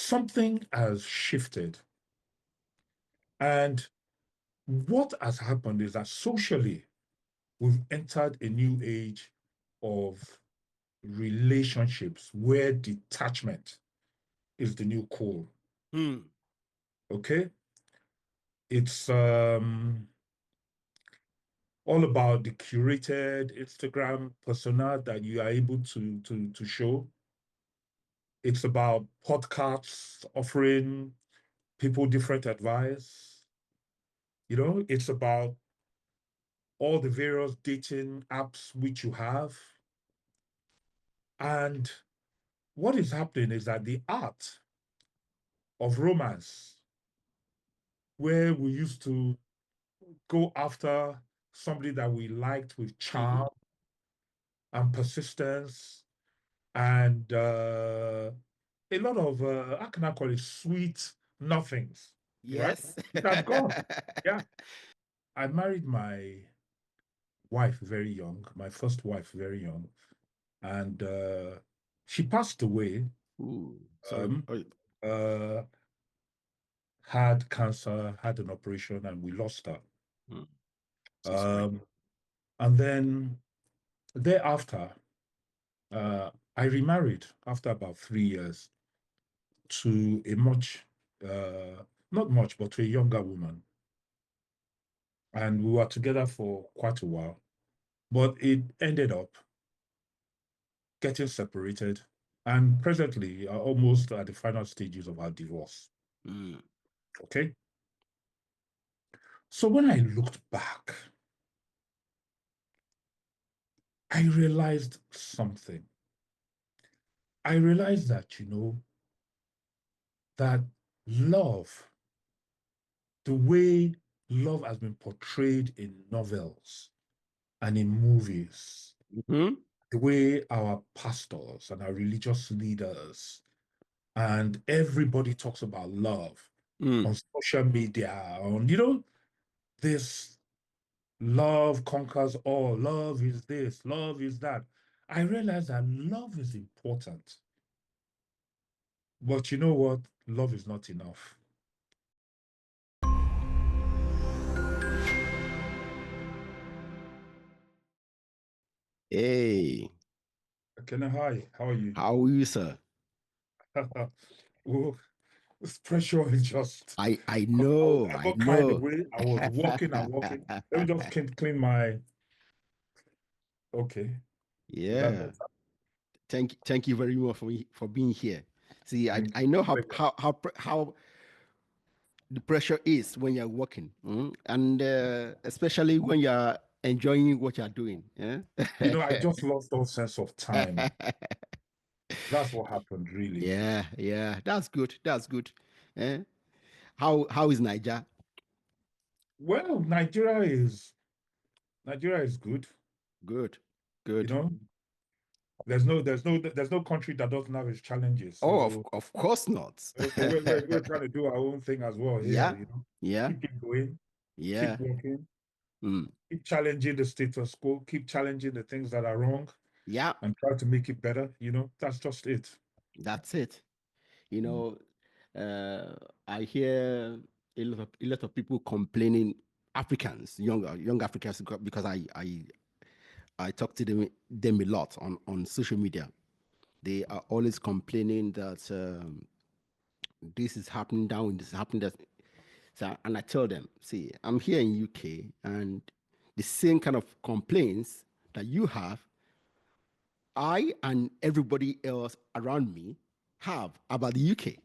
something has shifted. And what has happened is that socially, we've entered a new age of relationships where detachment is the new cool. Okay? It's all about the curated Instagram persona that you are able to show. It's about podcasts offering people different advice. It's about all the various dating apps which you have. And what is happening is that the art of romance, where we used to go after somebody that we liked with charm and persistence and a lot of, how can I call it, sweet nothings, right? Yes. It has gone. Yeah. I married my wife very young, my first wife very young, and she passed away, Ooh, sorry. um, uh, had cancer, had an operation, and we lost her. So sorry. And then thereafter, I remarried after about 3 years to a much, not much, but to a younger woman. And we were together for quite a while, but it ended up getting separated. And presently, are almost at the final stages of our divorce. Okay. So when I looked back, I realized something. I realized that, that love, the way love has been portrayed in novels and in movies, the way our pastors and our religious leaders and everybody talks about love on social media, this love conquers all, love is this, love is that. I realized that love is important. But you know what? Love is not enough. Hey, Kenna, hi, how are you? how are you, sir? Oh, this pressure is just. I I know, I got carried know. away. I was walking and walking. Let me just clean my. Okay, is that Yeah. better? Thank you very much for being here. See, Thank I know you. how the pressure is when you're working, and especially when you're enjoying what you're doing. Yeah. I just lost all sense of time. That's what happened, really. Yeah. That's good. That's good. Eh? How is Niger? Well, Nigeria is good. Good. You Good. know, there's no country that doesn't have its challenges. Oh, So of course not. we're trying to do our own thing as well here. Yeah. Yeah. Keep it going, keep Yeah. working, Mm. keep challenging the status quo, keep challenging the things that are wrong, Yeah. and try to make it better. That's just it. That's it. You Mm. know, uh, I hear a lot of people complaining, Africans, young Africans, because I talk to them a lot on social media. They are always complaining that this is happening down, this is happening that. So, and I tell them, see, I'm here in UK, and the same kind of complaints that you have, I and everybody else around me have about the UK.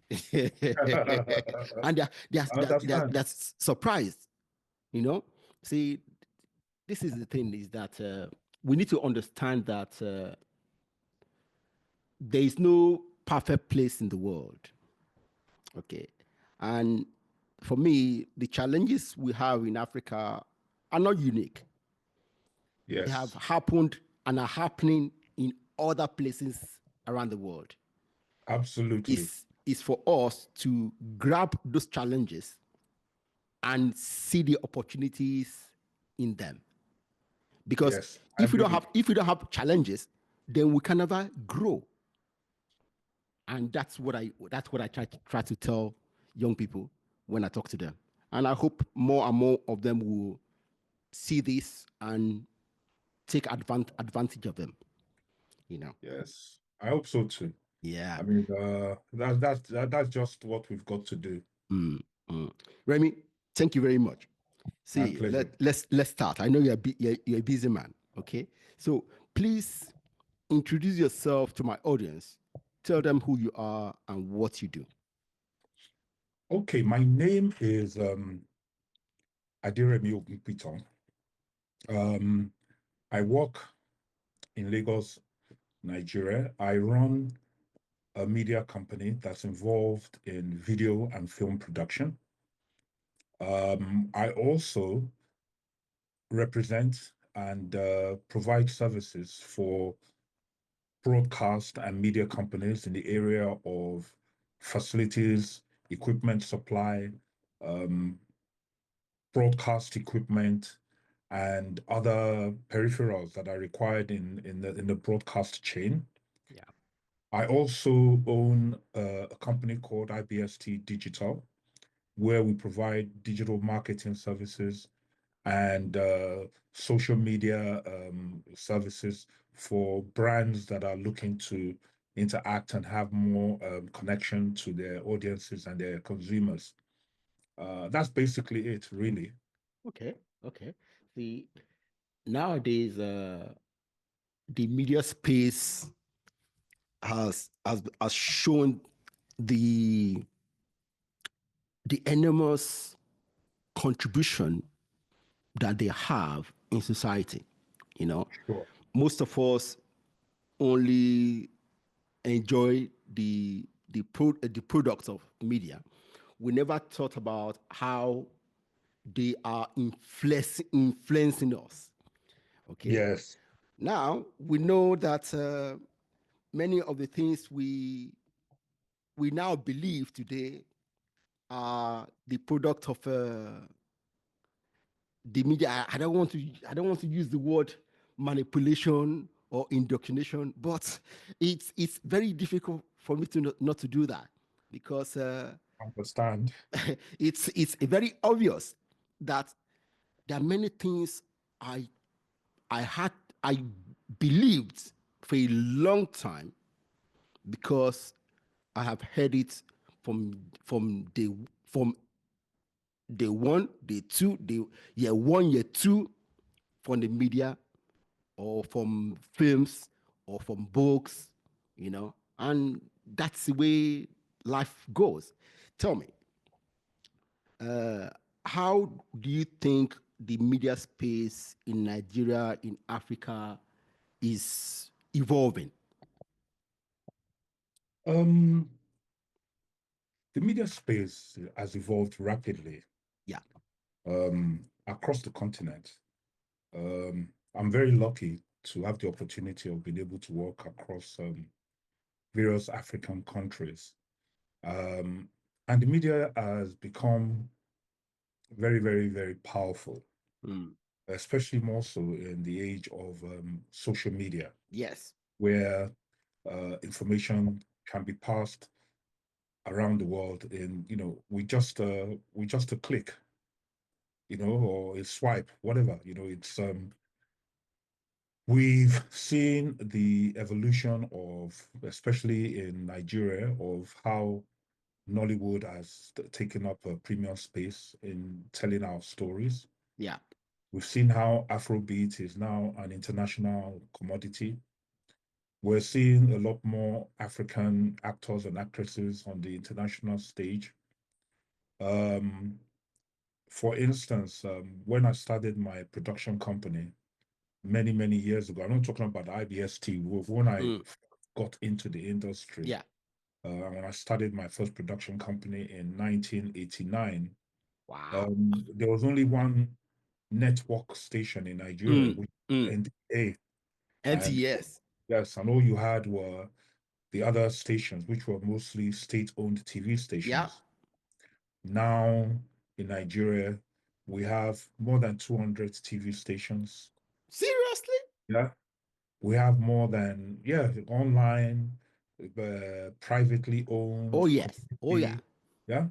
And I understand. they're surprised, you know. See, this is the thing, is that we need to understand that there is no perfect place in the world. Okay. And for me, the challenges we have in Africa are not unique. They have Yes, happened and are happening in other places around the world. absolutely. Is for us to grab those challenges and see the opportunities in them. Because Yes, I agree with you. if we don't have challenges, then we can never grow. And that's what I try to tell young people when I talk to them. And I hope more and more of them will see this and take advantage of them. You know. Yes, I hope so too. Yeah. I mean, that's just what we've got to do. Mm, mm. Remy, thank you very much. My See, pleasure. let's start. I know you're a busy man. Okay, so please introduce yourself to my audience. Tell them who you are and what you do. Okay, my name is Remi Ogunpitan. Um, I work in Lagos, Nigeria. I run a media company that's involved in video and film production. I also represent and provide services for broadcast and media companies in the area of facilities, equipment supply, um, broadcast equipment, and other peripherals that are required in the broadcast chain. Yeah. I also own a company called IBST Digital, where we provide digital marketing services and social media services for brands that are looking to interact and have more connection to their audiences and their consumers. That's basically it, really. Okay. Okay. The Nowadays, the media space has shown the enormous contribution that they have in society. You know, Sure. most of us only enjoy the products of media. We never thought about how they are influencing us. Okay, Yes. now we know that many of the things we now believe today are the product of the media. I don't want to use the word manipulation or indoctrination, but it's very difficult for me to not to do that because Understand. it's very obvious that there are many things I I had I believed for a long time because I have heard it from day one, day two, year one, year two, from the media or from films or from books, and that's the way life goes. Tell me, how do you think the media space in Nigeria, in Africa, is evolving? Um, the media space has evolved rapidly Yeah. across the continent. I'm very lucky to have the opportunity of being able to work across various African countries. Um, and the media has become very, very, very powerful, Mm. especially more so in the age of social media, Yes. where information can be passed around the world in, with just a click, or a swipe, whatever. It's we've seen the evolution of, especially in Nigeria, of how Nollywood has taken up a premium space in telling our stories. Yeah. We've seen how Afrobeat is now an international commodity. We're seeing a lot more African actors and actresses on the international stage. Um, for instance, when I started my production company many, many years ago, I'm not talking about IBST, when I Mm. got into the industry, Yeah. when I started my first production company in 1989, Wow. there was only one network station in Nigeria, Mm. which was Mm. NTA. And NTS. yes, and all you had were the other stations, which were mostly state-owned TV Yeah. stations. Now in Nigeria, we have more than 200 TV stations. Seriously? Yeah. We have more than, yeah, online. privately Oh owned, yes. Oh yeah. completely, yeah.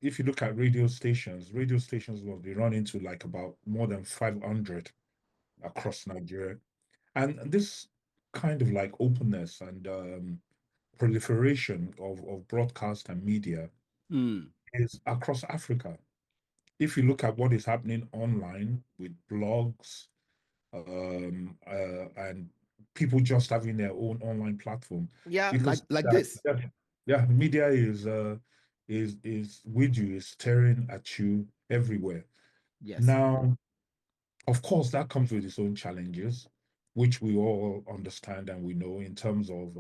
If you look at radio stations will be running to like about more than 500 across Nigeria. And this kind of like openness and proliferation of broadcast and media Mm. is across Africa. If you look at what is happening online with blogs, and people just having their own online platform, Yeah, you can like see like that, this. yeah, yeah, media is with you, is staring at you everywhere. Yes. Now, of course, that comes with its own challenges, which we all understand and we know in terms of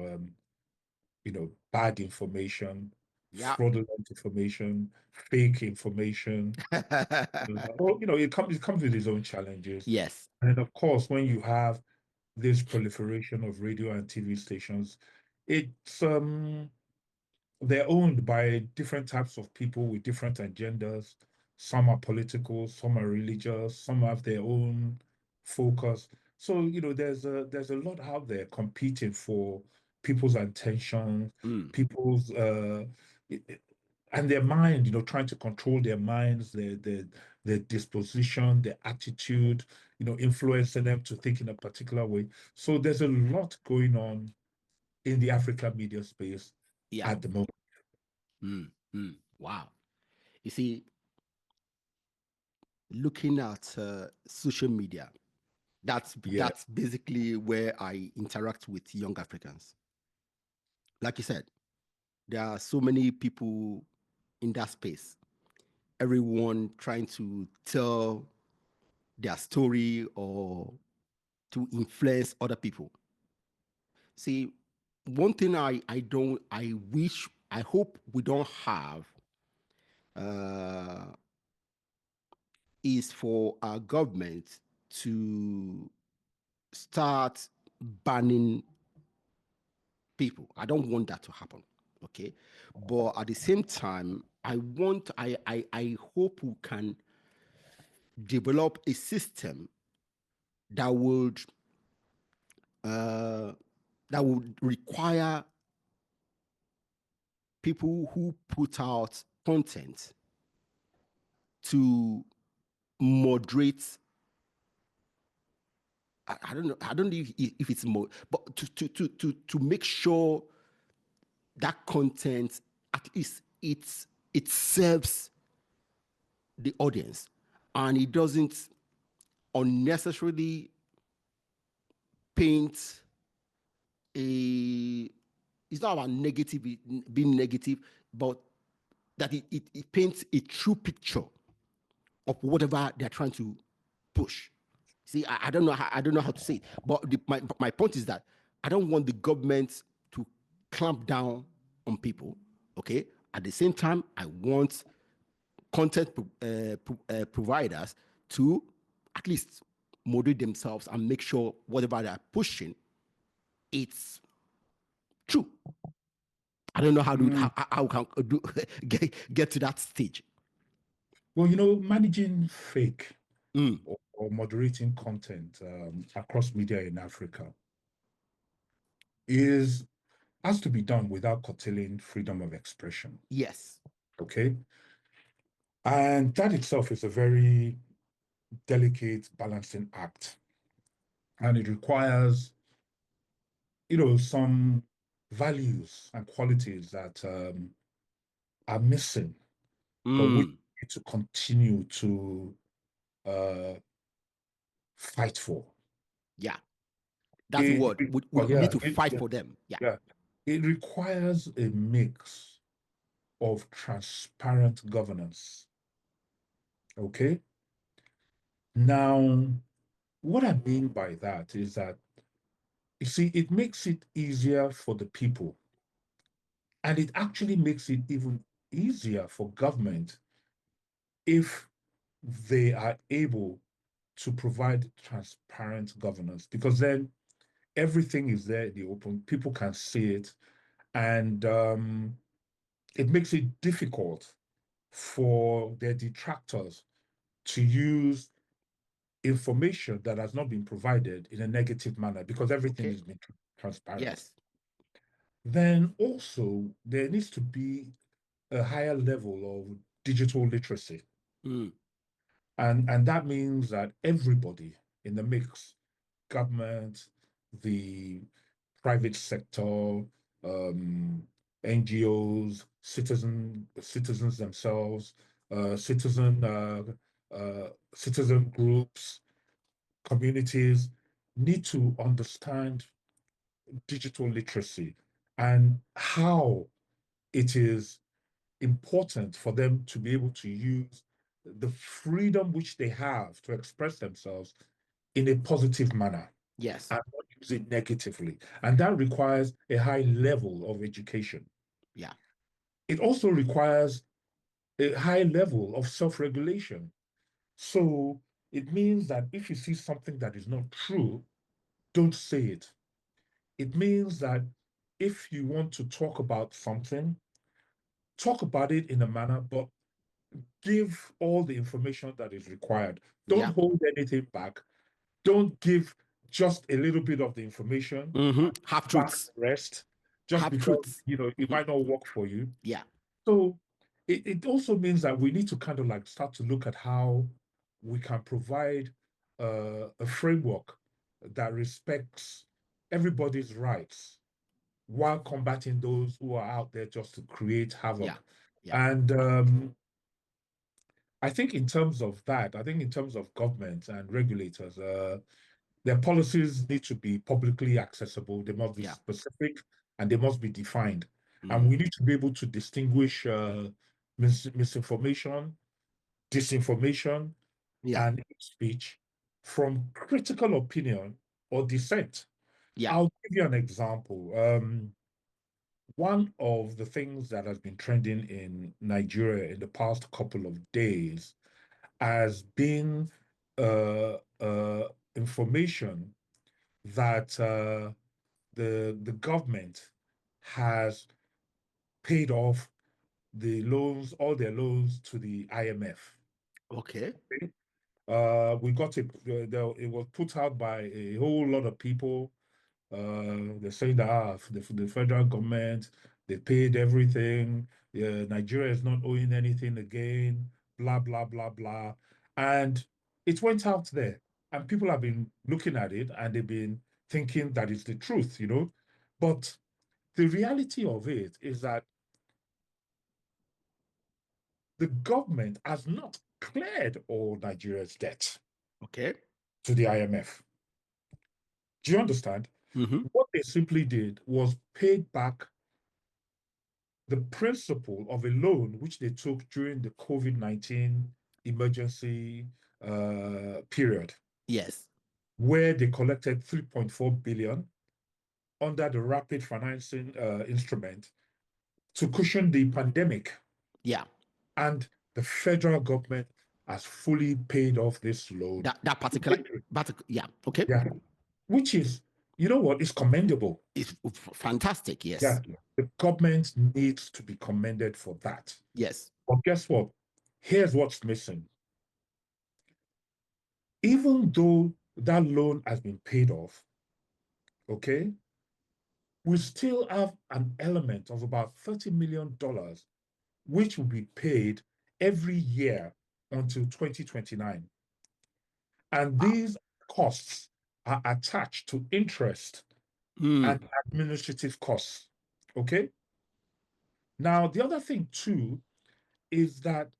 bad information, Yeah. fraudulent information, fake information. Well, it comes with its own challenges. Yes. And of course, when you have this proliferation of radio and TV stations, it's they're owned by different types of people with different agendas. Some are political, some are religious, some have their own focus. So, there's a lot out there competing for people's attention, Mm. people's i- i- and their mind, trying to control their minds, their disposition, their attitude, influencing them to think in a particular way. So there's a lot going on in the African media space Yeah. at the moment. Mm. Mm. Wow. You see, looking at social media, Yeah. that's basically where I interact with young Africans. Like you said, there are so many people in that space. Everyone trying to tell their story or to influence other people. See, one thing I wish, I hope we don't have uh, is for our government to start banning people. I don't want that to happen. Okay. But at the same time, I hope we can develop a system that would uh, that would require people who put out content to moderate. I don't know. I don't know if it's more, but to make sure that content at least it serves the audience and it doesn't unnecessarily paint a. It's not about negative being negative, but that it paints a true picture of whatever they're trying to push. See, I don't know I don't know how to say it, but my point is that I don't want the government to clamp down on people. Okay, at the same time, I want content providers to at least moderate themselves and make sure whatever they're pushing, it's true. I don't know Mm. how we can do, get to that stage. Well, managing fake Mm. or moderating content across media in Africa is has to be done without curtailing freedom of expression. Yes. Okay. And that itself is a very delicate balancing act. And it requires, some values and qualities that are missing, but we Mm. need to continue to uh, fight for. Yeah. That's the It, word. it, We need yeah, to fight for them. Yeah. yeah. It requires a mix of transparent governance. Okay. Now, what I mean by that is that, you see, it makes it easier for the people, and it actually makes it even easier for government if they are able to provide transparent governance, because then everything is there in the open, people can see it, and it makes it difficult for their detractors to use information that has not been provided in a negative manner because everything Okay. has been transparent. Yes. then also there needs to be a higher level of digital literacy. Mm. And that means that everybody in the mix, government, the private sector, NGOs, citizens themselves, citizen groups, communities need to understand digital literacy and how it is important for them to be able to use the freedom which they have to express themselves in a positive manner Yes. and not use it negatively. And that requires a high level of education. Yeah. It also requires a high level of self-regulation. So it means that if you see something that is not true, don't say it. It means that if you want to talk about something, talk about it in a manner, but give all the information that is required. Don't Yeah. hold anything back. Don't give just a little bit of the information, Half back truths. the rest, just Half because truths. it might not work for you. Yeah. So it also means that we need to kind of like start to look at how we can provide a framework that respects everybody's rights while combating those who are out there just to create Yeah. havoc. Yeah. And I think in terms of that, I think in terms of government and regulators, their policies need to be publicly accessible. They must be Yeah. specific and they must be defined. And Mm. we need to be able to distinguish misinformation, disinformation, Yeah. and hate speech from critical opinion or dissent. Yeah. I'll give you an example. One of the things that has been trending in Nigeria in the past couple of days has been information that the government has paid off the loans, all their loans to the IMF. Okay. We got it. It was put out by a whole lot of people. They're saying that the federal government they paid everything. Nigeria is not owing anything again. Blah blah blah blah, and it went out there, and people have been looking at it and they've been thinking that it's the truth. But the reality of it is that the government has not cleared all Nigeria's debt Okay. to the IMF. Do you understand? Mm-hmm. What they simply did was paid back the principal of a loan which they took during the COVID-19 emergency period, Yes. where they collected 3.4 billion under the rapid financing instrument to cushion the pandemic. Yeah. And the federal government has fully paid off this loan. That particular. Yeah. Okay. Yeah, which is, you know what, is commendable. It's fantastic. Yeah, Yes. the government needs to be commended for that. Yes. But guess what? Here's what's missing. Even though that loan has been paid off, okay, we still have an element of about $30 million, which will be paid every year until 2029. And Wow. these costs are attached to interest and Mm. administrative costs. Okay. Now, the other thing, too, is that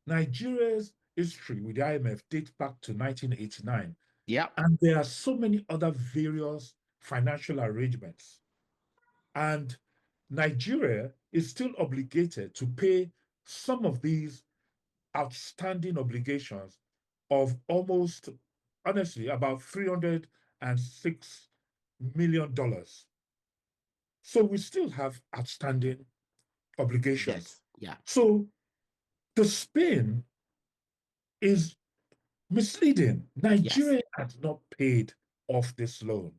Nigeria's history with the IMF dates back to 1989. Yeah. And there are so many other various financial arrangements. And Nigeria is still obligated to pay some of these outstanding obligations of almost, honestly, about $306 million. So we still have outstanding obligations. Debt. Yeah. So the spin is misleading. Yes. Nigeria has not paid off this loan.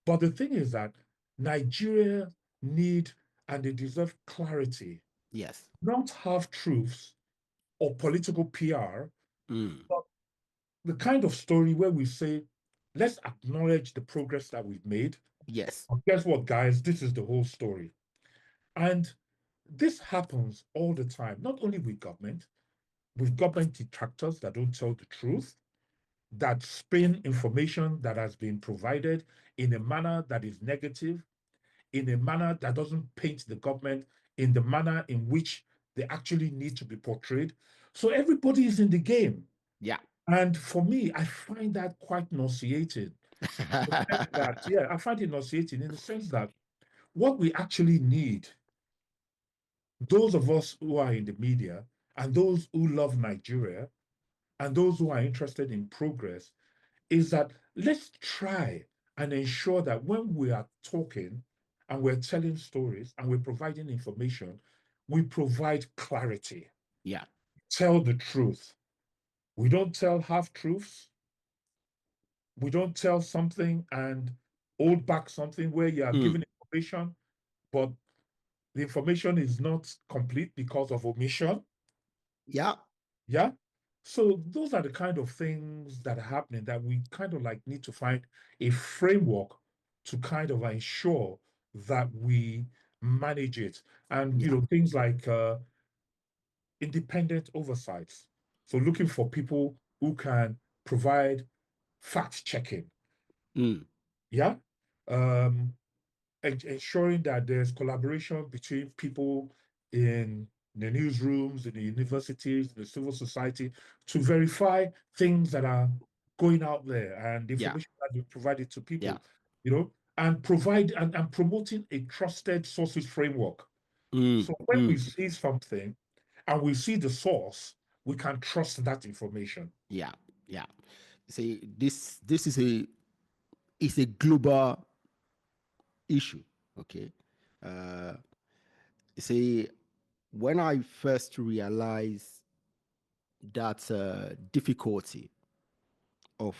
But the thing is that Nigeria need and they deserve clarity, Yes. not half truths or political PR, Mm. but the kind of story where we say, let's acknowledge the progress that we've made, Yes. And guess what, guys? This is the whole story. And this happens all the time, not only with government detractors that don't tell the truth, that spin information that has been provided in a manner that is negative, in a manner that doesn't paint the government in the manner in which they actually need to be portrayed. So everybody is in the game. Yeah. And for me, I find that quite nauseating. In the sense that, yeah, I find it nauseating in the sense that what we actually need, those of us who are in the media and those who love Nigeria and those who are interested in progress, is that let's try and ensure that when we are talking and we're telling stories and we're providing information, we provide clarity, Yeah. tell the truth. We don't tell half truths. We don't tell something and hold back something where you are Mm. giving information, but the information is not complete because of omission. Yeah. Yeah. So those are the kind of things that are happening that we kind of like need to find a framework to kind of ensure that we manage it. And Yeah. things like independent oversights. So looking for people who can provide fact checking. Mm. Yeah. Um, ensuring that there's collaboration between people in the newsrooms, in the universities, in the civil society to verify things that are going out there and the Yeah. information that you provided to Yeah. people, and provide and promoting a trusted sources framework. Mm. So when we Mm. see something and we see the source, we can trust that information. Yeah. Yeah. See, this is a global issue. Okay. Uh, see, when I first realized that difficulty of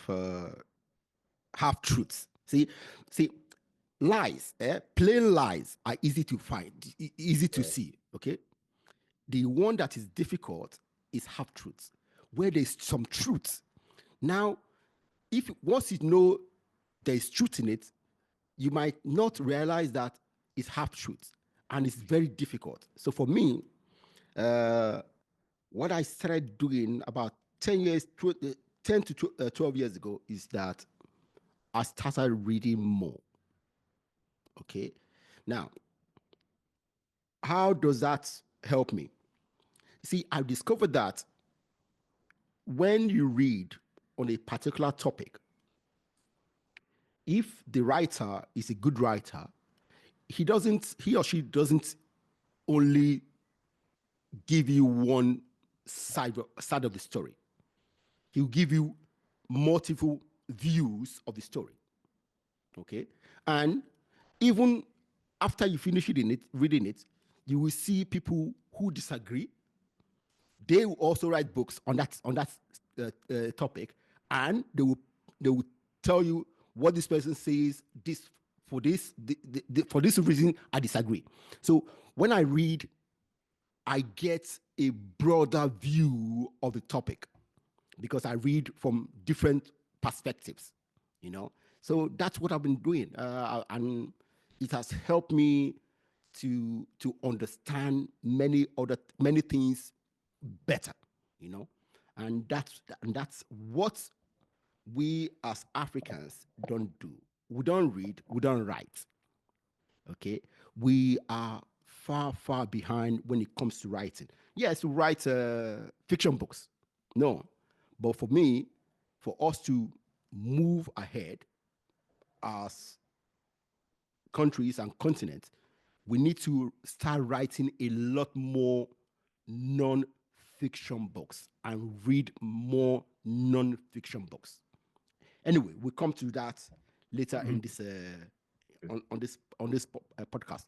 half truths. See, lies, plain lies are easy to find, easy to Yeah. see. Okay, the one that is difficult is half truths, where there's some truth. Now, if once you know there is truth in it, you might not realize that it's half truth, and it's very difficult. So for me, uh, what I started doing about 10 to 12 years ago is that I started reading more. Okay. Now, how does that help me? See, I discovered that when you read on a particular topic, if the writer is a good writer, he or she doesn't only give you one side of the story. He'll give you multiple views of the story. Okay. And even after you finish reading it, you will see people who disagree. They will also write books on that topic, and they will tell you what this person says. For this reason, I disagree. So when I read, I get a broader view of the topic because I read from different perspectives, you know. So that's what I've been doing, and it has helped me to understand many things better, you know. And that's what we as Africans don't do. We don't read, we don't write. Okay, we are far behind when it comes to writing. Yes, to write fiction books, no, but for me, for us to move ahead as countries and continents, we need to start writing a lot more non-fiction books and read more non-fiction books. Anyway, we'll come to that later in Mhm. this on this podcast.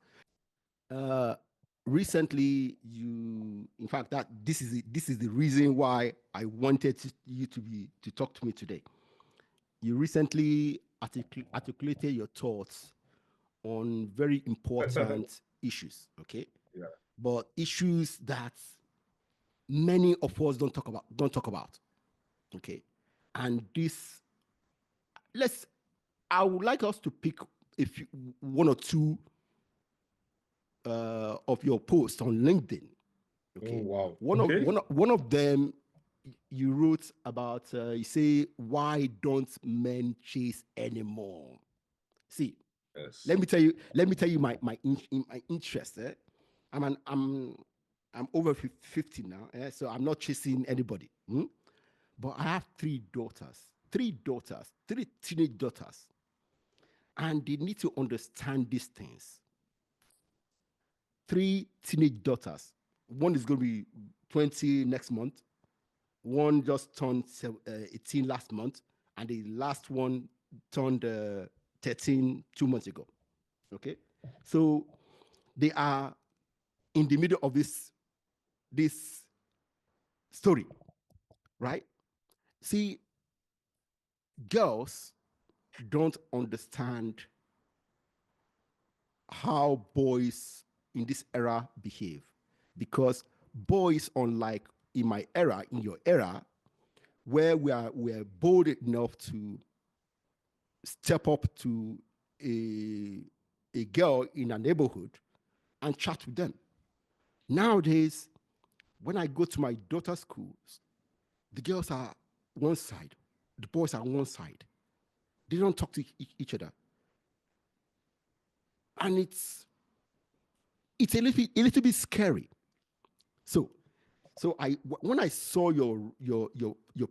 Uh, recently, in fact, that this is the reason why I wanted you to talk to me today. You recently articulated your thoughts on very important issues, okay? Yeah. But issues that many of us don't talk about, okay? And this, let's I would like us to pick if one or two of your posts on LinkedIn. Oh, Okay, wow. one of Okay. one of them you wrote about. You say, "Why don't men chase anymore?" See, Yes. let me tell you my interest. I'm over 50 now, so I'm not chasing anybody. But I have three teenage daughters, and they need to understand these things. Three teenage daughters. One is going to be 20 next month. One just turned 18 last month, and the last one turned 13 2 months ago. Okay, so they are in the middle of this story, right? See, girls don't understand how boys in this era behave, because boys, unlike in my era, in your era, where we're bold enough to step up to a a girl in a neighborhood and chat with them. Nowadays, when I go to my daughter's schools, the girls are one side, the boys are one side. They don't talk to each other, and it's a little bit scary. So, when I saw your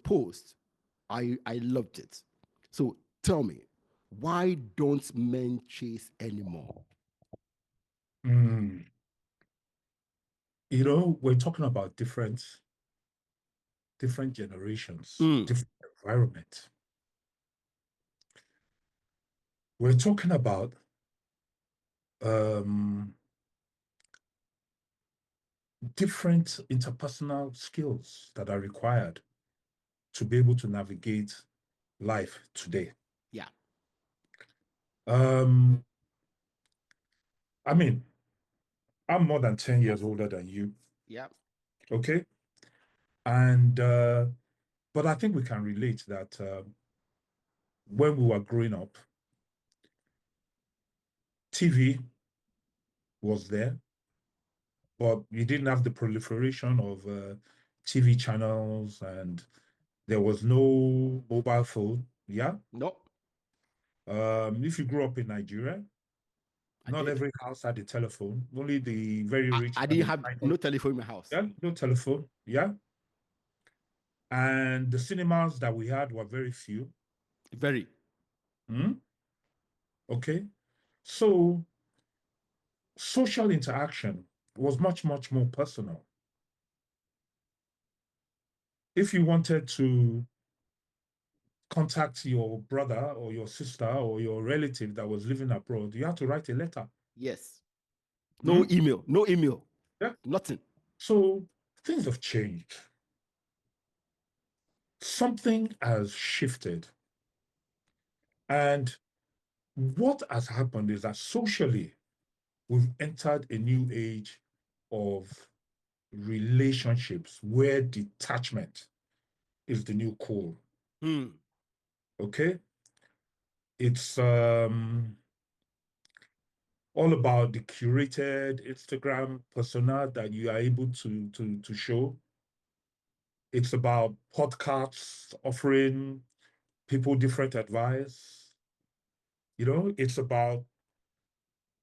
post, I loved it. So tell me, why don't men chase anymore? Mm. We're talking about different generations, Mm, different environment. We're talking about um, different interpersonal skills that are required to be able to navigate life today. yeah, Um, I mean, I'm more than 10 years older than you, yeah, okay? And but I think we can relate that when we were growing up, TV was there, but you didn't have the proliferation of TV channels, and there was no mobile phone. Yeah. no, If you grew up in Nigeria, I not did. every house had a telephone. Only the very rich I had didn't a have tiny, no telephone in my house. yeah, no telephone. Yeah. And the cinemas that we had were very few. Very. Hmm? Okay. So social interaction was much, much more personal. If you wanted to contact your brother or your sister or your relative that was living abroad, you had to write a letter. Yes. No Hmm? email. No email. Yeah. Nothing. So things have changed. Something has shifted. And what has happened is that socially, we've entered a new age of relationships where detachment is the new cool. Hmm. Okay? It's all about the curated Instagram persona that you are able to show. It's about podcasts offering people different advice. It's about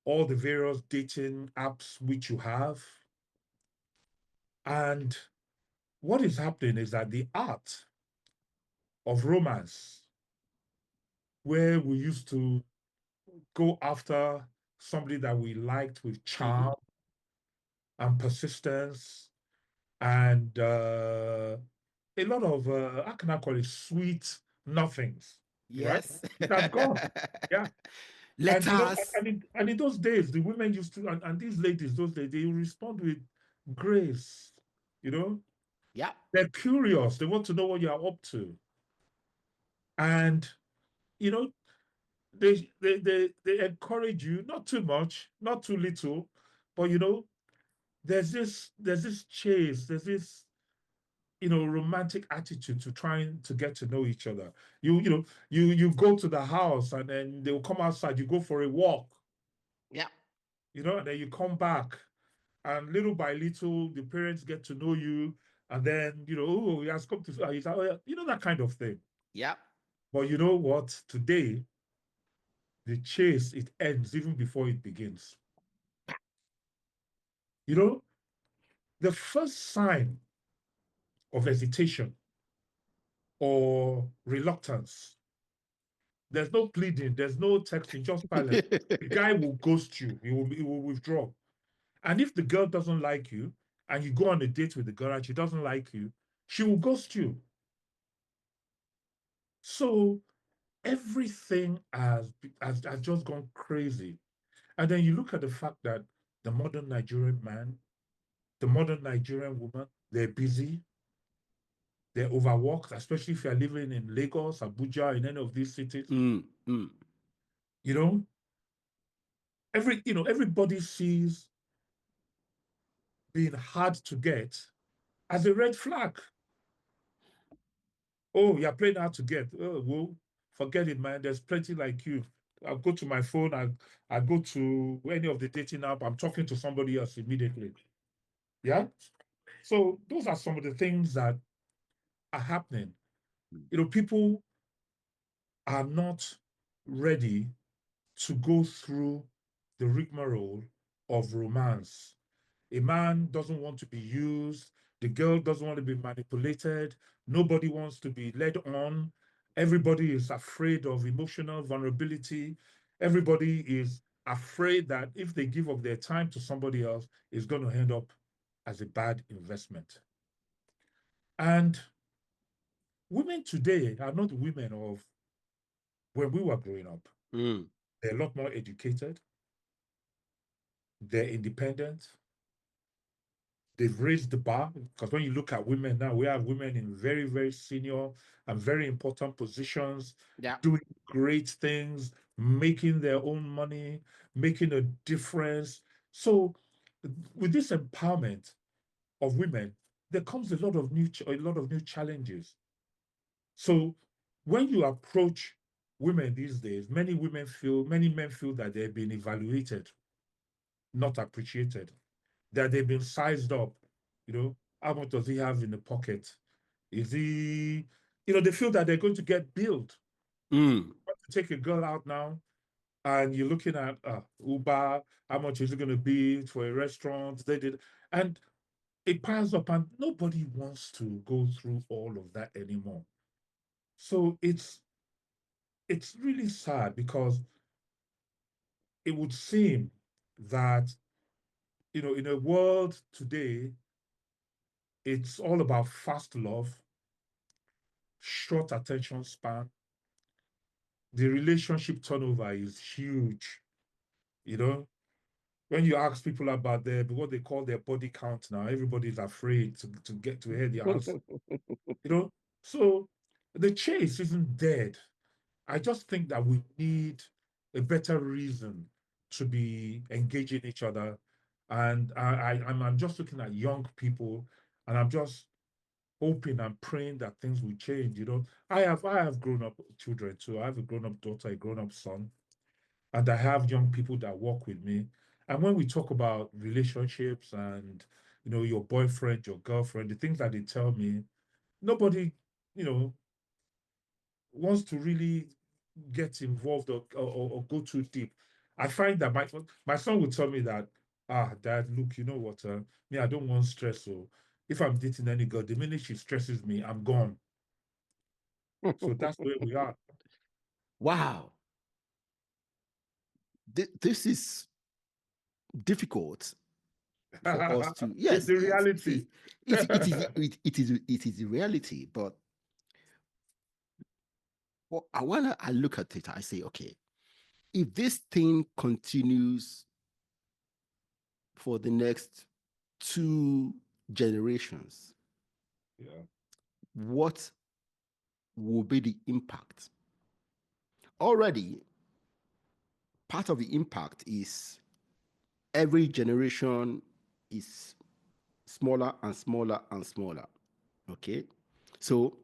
all the various dating apps which you have. And what is happening is that the art of romance, where we used to go after somebody that we liked with Mm-hmm. charm and persistence and a lot of, how can I call it, sweet nothings, right? Yes. It has gone. Yeah. And, Letters. and in those days, the women used to, and these ladies, those days, they respond with grace, you know? Yeah. They're curious. They want to know what you're up to. And, you know, they encourage you, not too much, not too little, but there's this chase, there's this romantic attitude to trying to get to know each other. You go to the house and then they'll come outside, you go for a walk, Yeah. and then you come back. And little by little, the parents get to know you. And then, oh, he has come to, he's, oh, yeah, that kind of thing. Yeah. But you know what? Today, the chase, it ends even before it begins. The first sign of hesitation or reluctance, there's no pleading, there's no texting, just silence. The guy will ghost you, he will withdraw. And if the girl doesn't like you, and you go on a date with the girl and she doesn't like you, she will ghost you. So everything has just gone crazy. And then you look at the fact that the modern Nigerian man, the modern Nigerian woman, they're busy, they're overworked, especially if you're living in Lagos, Abuja, in any of these cities. You know, everybody sees being hard to get as a red flag. Oh, you're playing hard to get. Oh, well, forget it, man. There's plenty like you. I'll go to my phone. I go to any of the dating app. I'm talking to somebody else immediately. Yeah. So those are some of the things that are happening. People are not ready to go through the rigmarole of romance. A man doesn't want to be used. The girl doesn't want to be manipulated. Nobody wants to be led on. Everybody is afraid of emotional vulnerability. Everybody is afraid that if they give up their time to somebody else, it's going to end up as a bad investment. And women today are not women of when we were growing up. They're a lot more educated. They're independent. They've raised the bar because when you look at women now, we have women in very, very senior and very important positions, Yeah. doing great things, making their own money, making a difference. So, with this empowerment of women, there comes a lot of new challenges. So, when you approach women these days, many men feel that they've been evaluated, not appreciated, that they've been sized up. How much does he have in the pocket? Is he, they feel that they're going to get billed. To take a girl out now, and you're looking at Uber, how much is it going to be for a restaurant? They did, and it piles up, and nobody wants to go through all of that anymore. So it's really sad because it would seem that in a world today, it's all about fast love, short attention span. The relationship turnover is huge. You know, when you ask people about what they call their body count now, everybody's afraid to get to hear the answer. So the chase isn't dead. I just think that we need a better reason to be engaging each other. And I'm just looking at young people, and I'm just hoping and praying that things will change. I have grown up children too. I have a grown up daughter, a grown up son, and I have young people that work with me. And when we talk about relationships and your boyfriend, your girlfriend, the things that they tell me, nobody, you know, wants to really get involved or go too deep. I find that my son would tell me that, Dad, look, you know what, me, I don't want stress. So if I'm dating any girl, the minute she stresses me, I'm gone. So that's where we are. Wow. This is difficult for us to, It's yes, the reality. it is the reality, but I look at it, I say, okay, if this thing continues for the next 2 generations, Yeah. what will be the impact? Already, part of the impact is every generation is smaller and smaller and smaller. Okay. So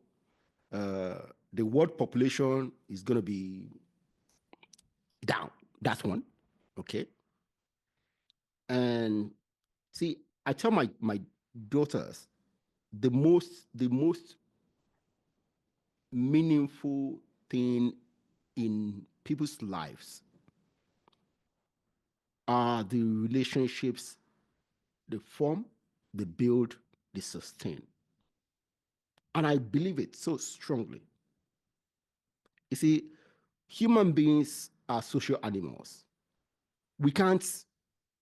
the world population is going to be down. That's one. Okay. And see, I tell my daughters the most meaningful thing in people's lives are the relationships they form, they build, they sustain. And I believe it so strongly. You see, human beings are social animals. We can't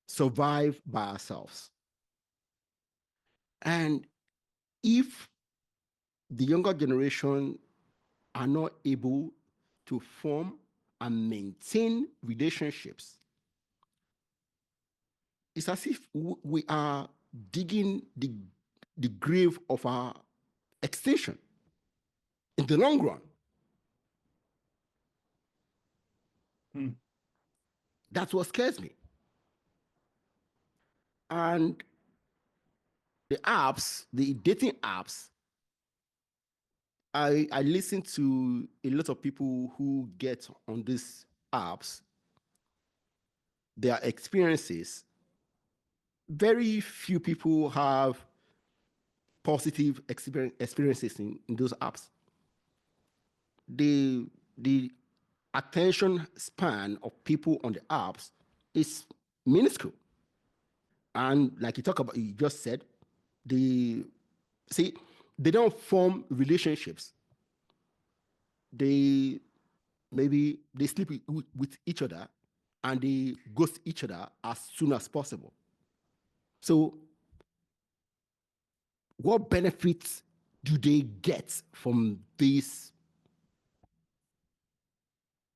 survive by ourselves. And if the younger generation are not able to form and maintain relationships, it's as if we are digging the grave of our extinction in the long run. Hmm. That's what scares me. And the apps, the dating apps, I listen to a lot of people who get on these apps, their experiences. Very few people have positive experiences in those apps. The attention span of people on the apps is minuscule. And like you just said, the see, they don't form relationships. They maybe they sleep with each other and they ghost each other as soon as possible. So, what benefits do they get from these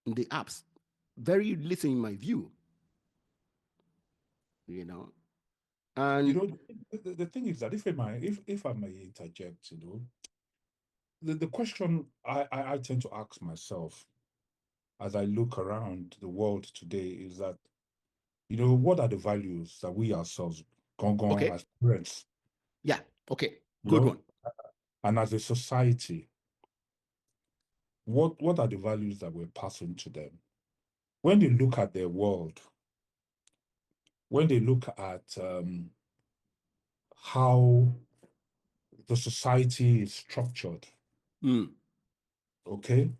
the apps? Very little, in my view. You know, You and know, the thing is that if I may interject, the question I tend to ask myself as I look around the world today is that, what are the values that we ourselves, gone okay, as parents, yeah, okay, you good know, one. and as a society, what are the values that we're passing to them? When they look at their world, when they look at how the society is structured, Mm, okay?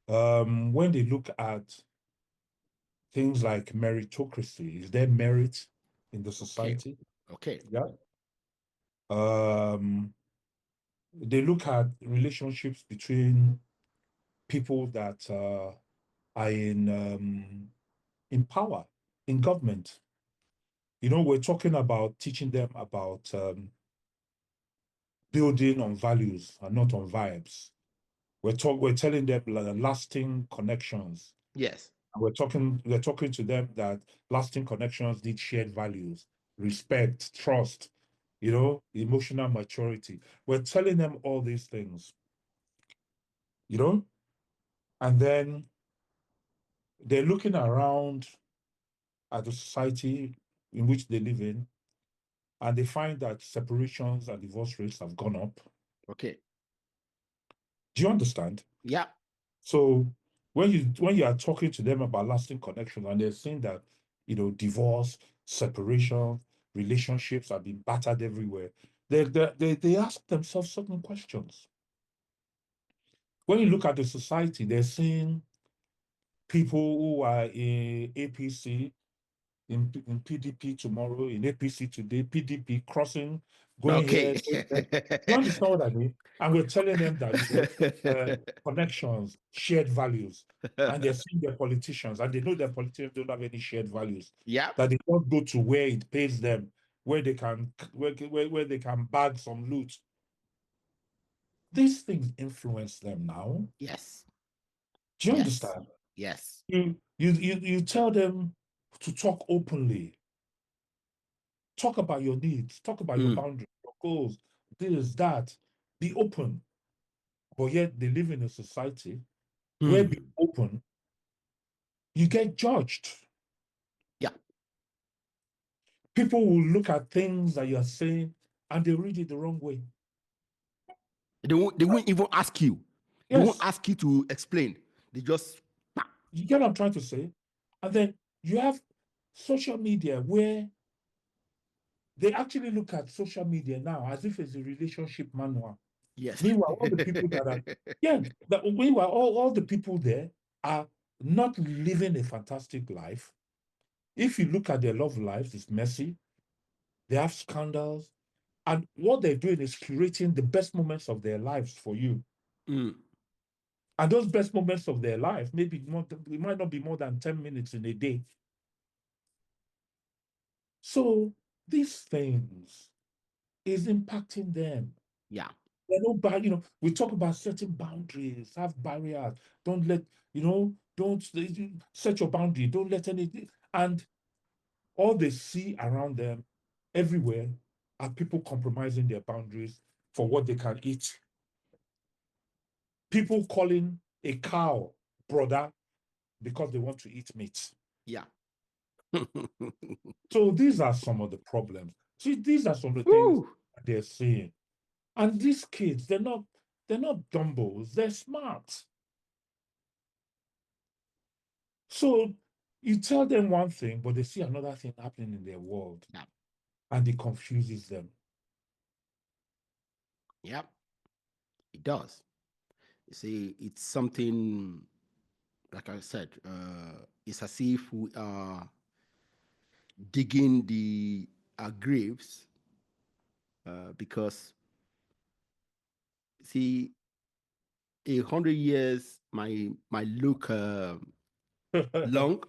When they look at things like meritocracy, is there merit in the okay, society? okay, Yeah. Um, they look at relationships between people that are in power, in government. We're talking about teaching them about building on values and not on vibes. We're telling them lasting connections. yes, And we're talking to them that lasting connections need shared values, respect, trust, emotional maturity. We're telling them all these things, you know, and then they're looking around at the society in which they live in, and they find that separations and divorce rates have gone up. okay, Do you understand? yeah, So when you are talking to them about lasting connections and they're saying that, divorce, separation, relationships have been battered everywhere, they ask themselves certain questions. When you look at the society, they're seeing people who are in APC, in PDP tomorrow, in APC today, PDP crossing, going okay. here, going there. You understand what I mean? And we're telling them that, connections, shared values, and they're seeing their politicians, and they know their politicians don't have any shared values, Yeah, that they don't go to where it pays them, where they can bag some loot. These things influence them now. yes, Do you yes, understand? yes. You tell them to talk openly. Talk about your needs, talk about your Mm, boundaries, your goals, this, that. Be open. But yet they live in a society where being mm, open, you get judged. yeah, People will look at things that you're saying and they read it the wrong way. They won't even ask you. They won't Yes, ask you to explain. They just you get what I'm trying to say? And then you have social media where they actually look at social media now as if it's a relationship manual. yes. Meanwhile, all the people that are, yeah, meanwhile, all the people there are not living a fantastic life. If you look at their love lives, it's messy. They have scandals. And what they're doing is curating the best moments of their lives for you. Mm, And those best moments of their life, maybe more, it might not be more than 10 minutes in a day. So these things is impacting them. yeah. They're not bad, we talk about setting boundaries, have barriers, don't let, don't set your boundary, don't let anything. And all they see around them everywhere are people compromising their boundaries for what they can eat. People calling a cow brother because they want to eat meat. Yeah. So these are some of the problems. See, these are some of the things Woo. they're seeing. And these kids, they're not dumbos, they're smart. So you tell them one thing, but they see another thing happening in their world, Yeah. and it confuses them. Yeah. It does. You see, it's something like I said. It's as if we are digging the our graves because see 100 years might look long,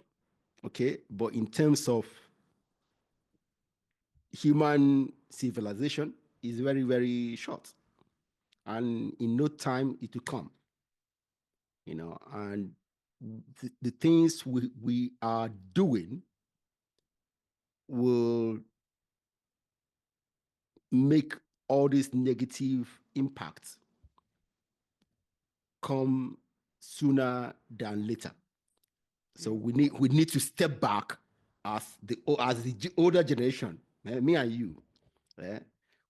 okay, but in terms of human civilization, is very very short, and in no time it will come, and the things we are doing will make all these negative impacts come sooner than later. So Yeah, we need to step back as the older generation, me and you. eh,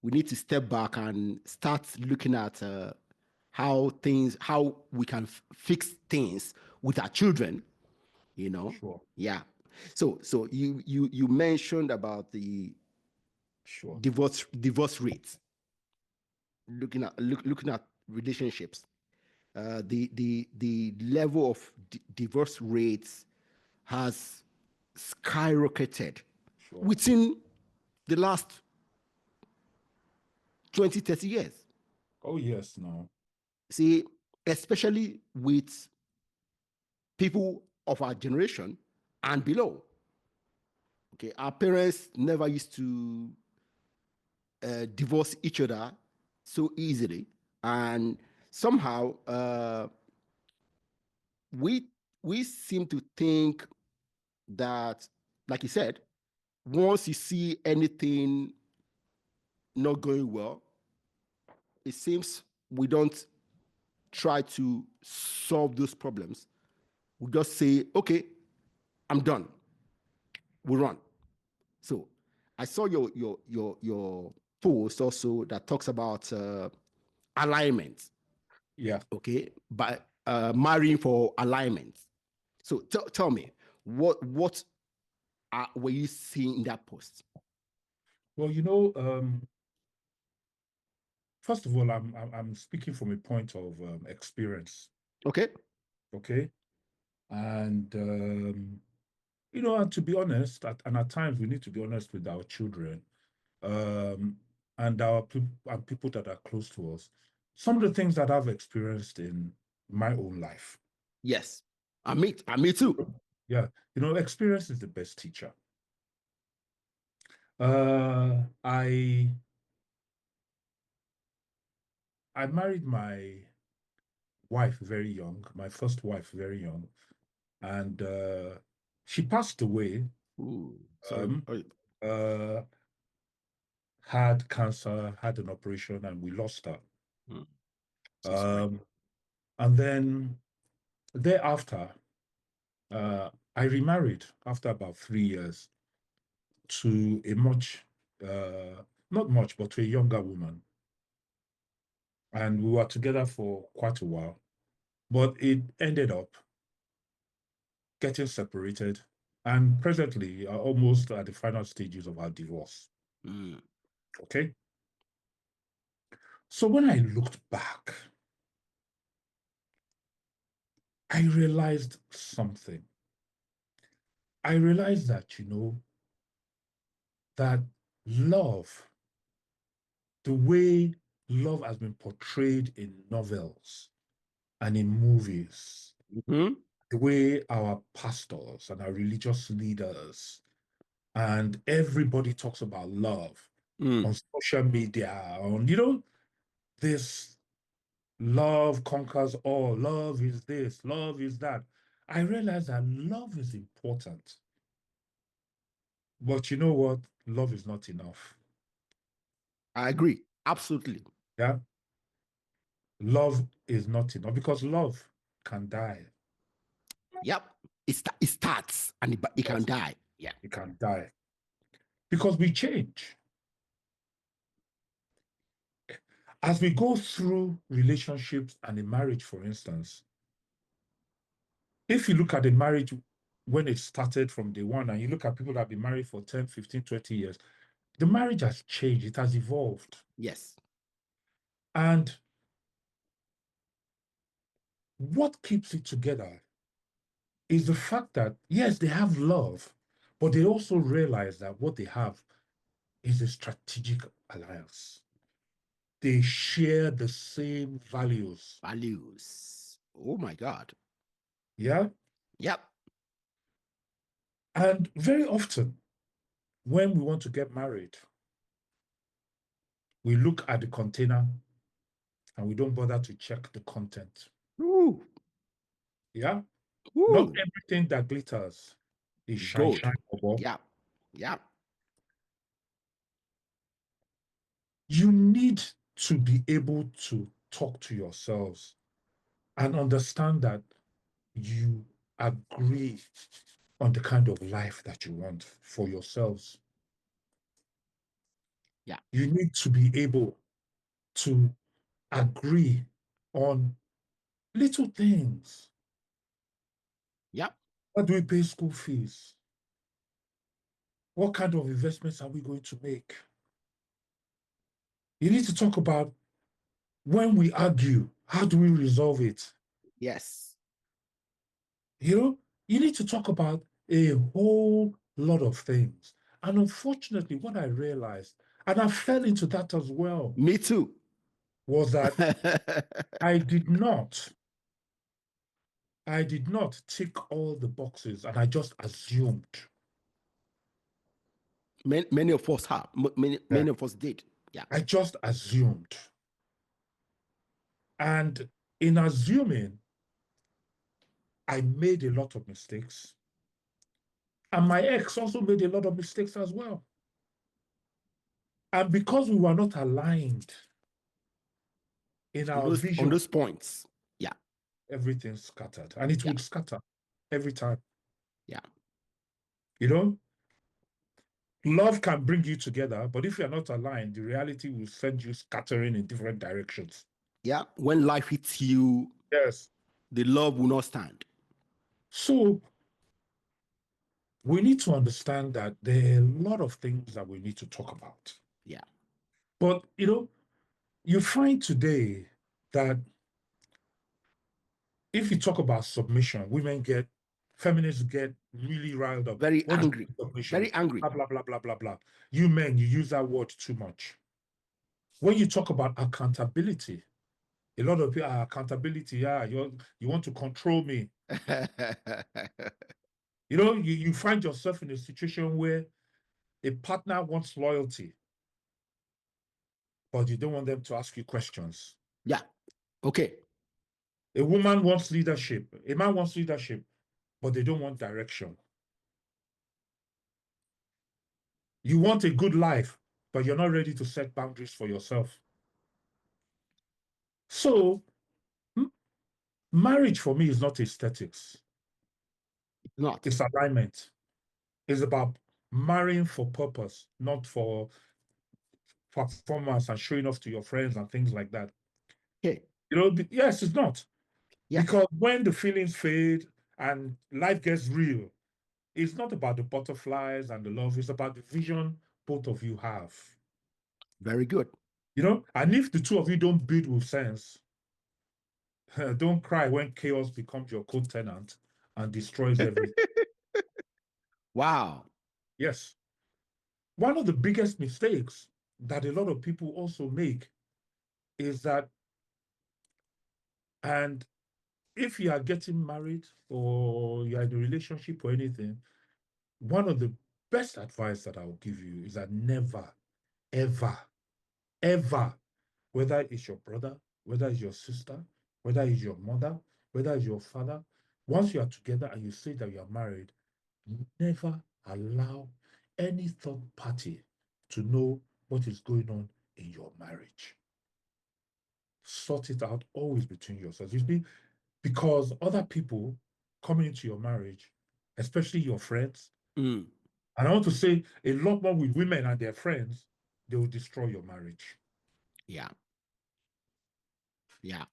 we need to step back and start looking at how we can fix things with our children. sure, Yeah. So you mentioned about the sure, divorce rates, looking at relationships. The level of divorce rates has skyrocketed sure. within the last 20, 30 years. Oh, yes, no, See, especially with people of our generation and below. Okay, our parents never used to divorce each other so easily, and somehow we we seem to think that, like you said, once you see anything not going well, it seems we don't try to solve those problems. We just say, okay, I'm done. We run. So I saw your post also that talks about alignment. yeah. Okay, but marrying for alignment. So tell me, what were you seeing in that post? Well, first of all, I'm speaking from a point of experience, Okay. okay? And and to be honest, and at times we need to be honest with our children, um, and and people that are close to us. Some of the things that I've experienced in my own life. Yes. I me too. Yeah, experience is the best teacher. I married my wife very young, my first wife very young, and she passed away. Ooh, sorry. Um, uh, had cancer, had an operation, and we lost her. Mm, so sorry. Um, and then thereafter, I remarried after about 3 years to a not much, but to a younger woman. and we were together for quite a while, but it ended up getting separated, and presently are almost at the final stages of our divorce. Mm. Okay. So when I looked back, I realized something. I realized that, that love, the way love has been portrayed in novels and in movies, Mm-hmm. the way our pastors and our religious leaders and everybody talks about love Mm. on social media, on, this love conquers all, love is this, love is that. I realized that love is important. But you know what? Love is not enough. I agree. Absolutely. Yeah. Love is not enough because love can die. Yep. It starts and it can Yes, die. Yeah. it can die because we change. As we go through relationships and a marriage, for instance, if you look at a marriage when it started from day one and you look at people that have been married for 10, 15, 20 years, the marriage has changed, it has evolved. Yes. And what keeps it together is the fact that, yes, they have love, but they also realize that what they have is a strategic alliance. They share the same values. Values. Oh my God. Yeah. Yep. And very often, when we want to get married, we look at the container and we don't bother to check the content. Ooh. Yeah. Not Ooh. everything that glitters is It's shine, gold. shine, bubble. Yep. Yep. You need to be able to talk to yourselves and understand that you agree on the kind of life that you want for yourselves. Yeah. You need to be able to agree on little things. Yep. How do we pay school fees? What kind of investments are we going to make? You need to talk about when we argue, how do we resolve it? Yes. You need to talk about a whole lot of things. And unfortunately, what I realized, and I fell into that as well, Me too. was that I did not I did not tick all the boxes and I just assumed. Many of us have. Many, Yeah, many of us did. Yeah. I just assumed. And in assuming, I made a lot of mistakes. And my ex also made a lot of mistakes as well. And because we were not aligned in our On vision, those points. Yeah. everything scattered. And it Yeah. would scatter every time. Yeah. You know, love can bring you together, but if you're not aligned, the reality will send you scattering in different directions. Yeah. When life hits you, Yes. the love will not stand. So we need to understand that there are a lot of things that we need to talk about. Yeah. But, you find today that if you talk about submission, feminists get really riled up. Very What is angry. submission? Very angry. Blah, blah, blah, blah, blah, blah. You men, you use that word too much. When you talk about accountability, a lot of people are accountability. Yeah, you want to control me. You find yourself in a situation where a partner wants loyalty, but you don't want them to ask you questions. Yeah. Okay. A woman wants leadership. A man wants leadership, but they don't want direction. You want a good life, but you're not ready to set boundaries for yourself. So, marriage for me is not aesthetics, Not. it's alignment. It's about marrying for purpose, not for performance and showing off to your friends and things like that. Okay. Yes, it's not. Yes. Because when the feelings fade and life gets real, it's not about the butterflies and the love, it's about the vision both of you have. Very good. And if the two of you don't build with sense, don't cry when chaos becomes your co-tenant and destroys everything. Wow. Yes. One of the biggest mistakes that a lot of people also make is that, and if you are getting married or you're in a relationship or anything, one of the best advice that I will give you is that never, ever, ever, whether it's your brother, whether it's your sister, whether it's your mother, whether it's your father, once you are together and you say that you are married, never allow any third party to know what is going on in your marriage. Sort it out always between yourselves. You see, because other people coming into your marriage, especially your friends, Mm. and I want to say a lot more with women and their friends, they will destroy your marriage. Yeah. Yeah.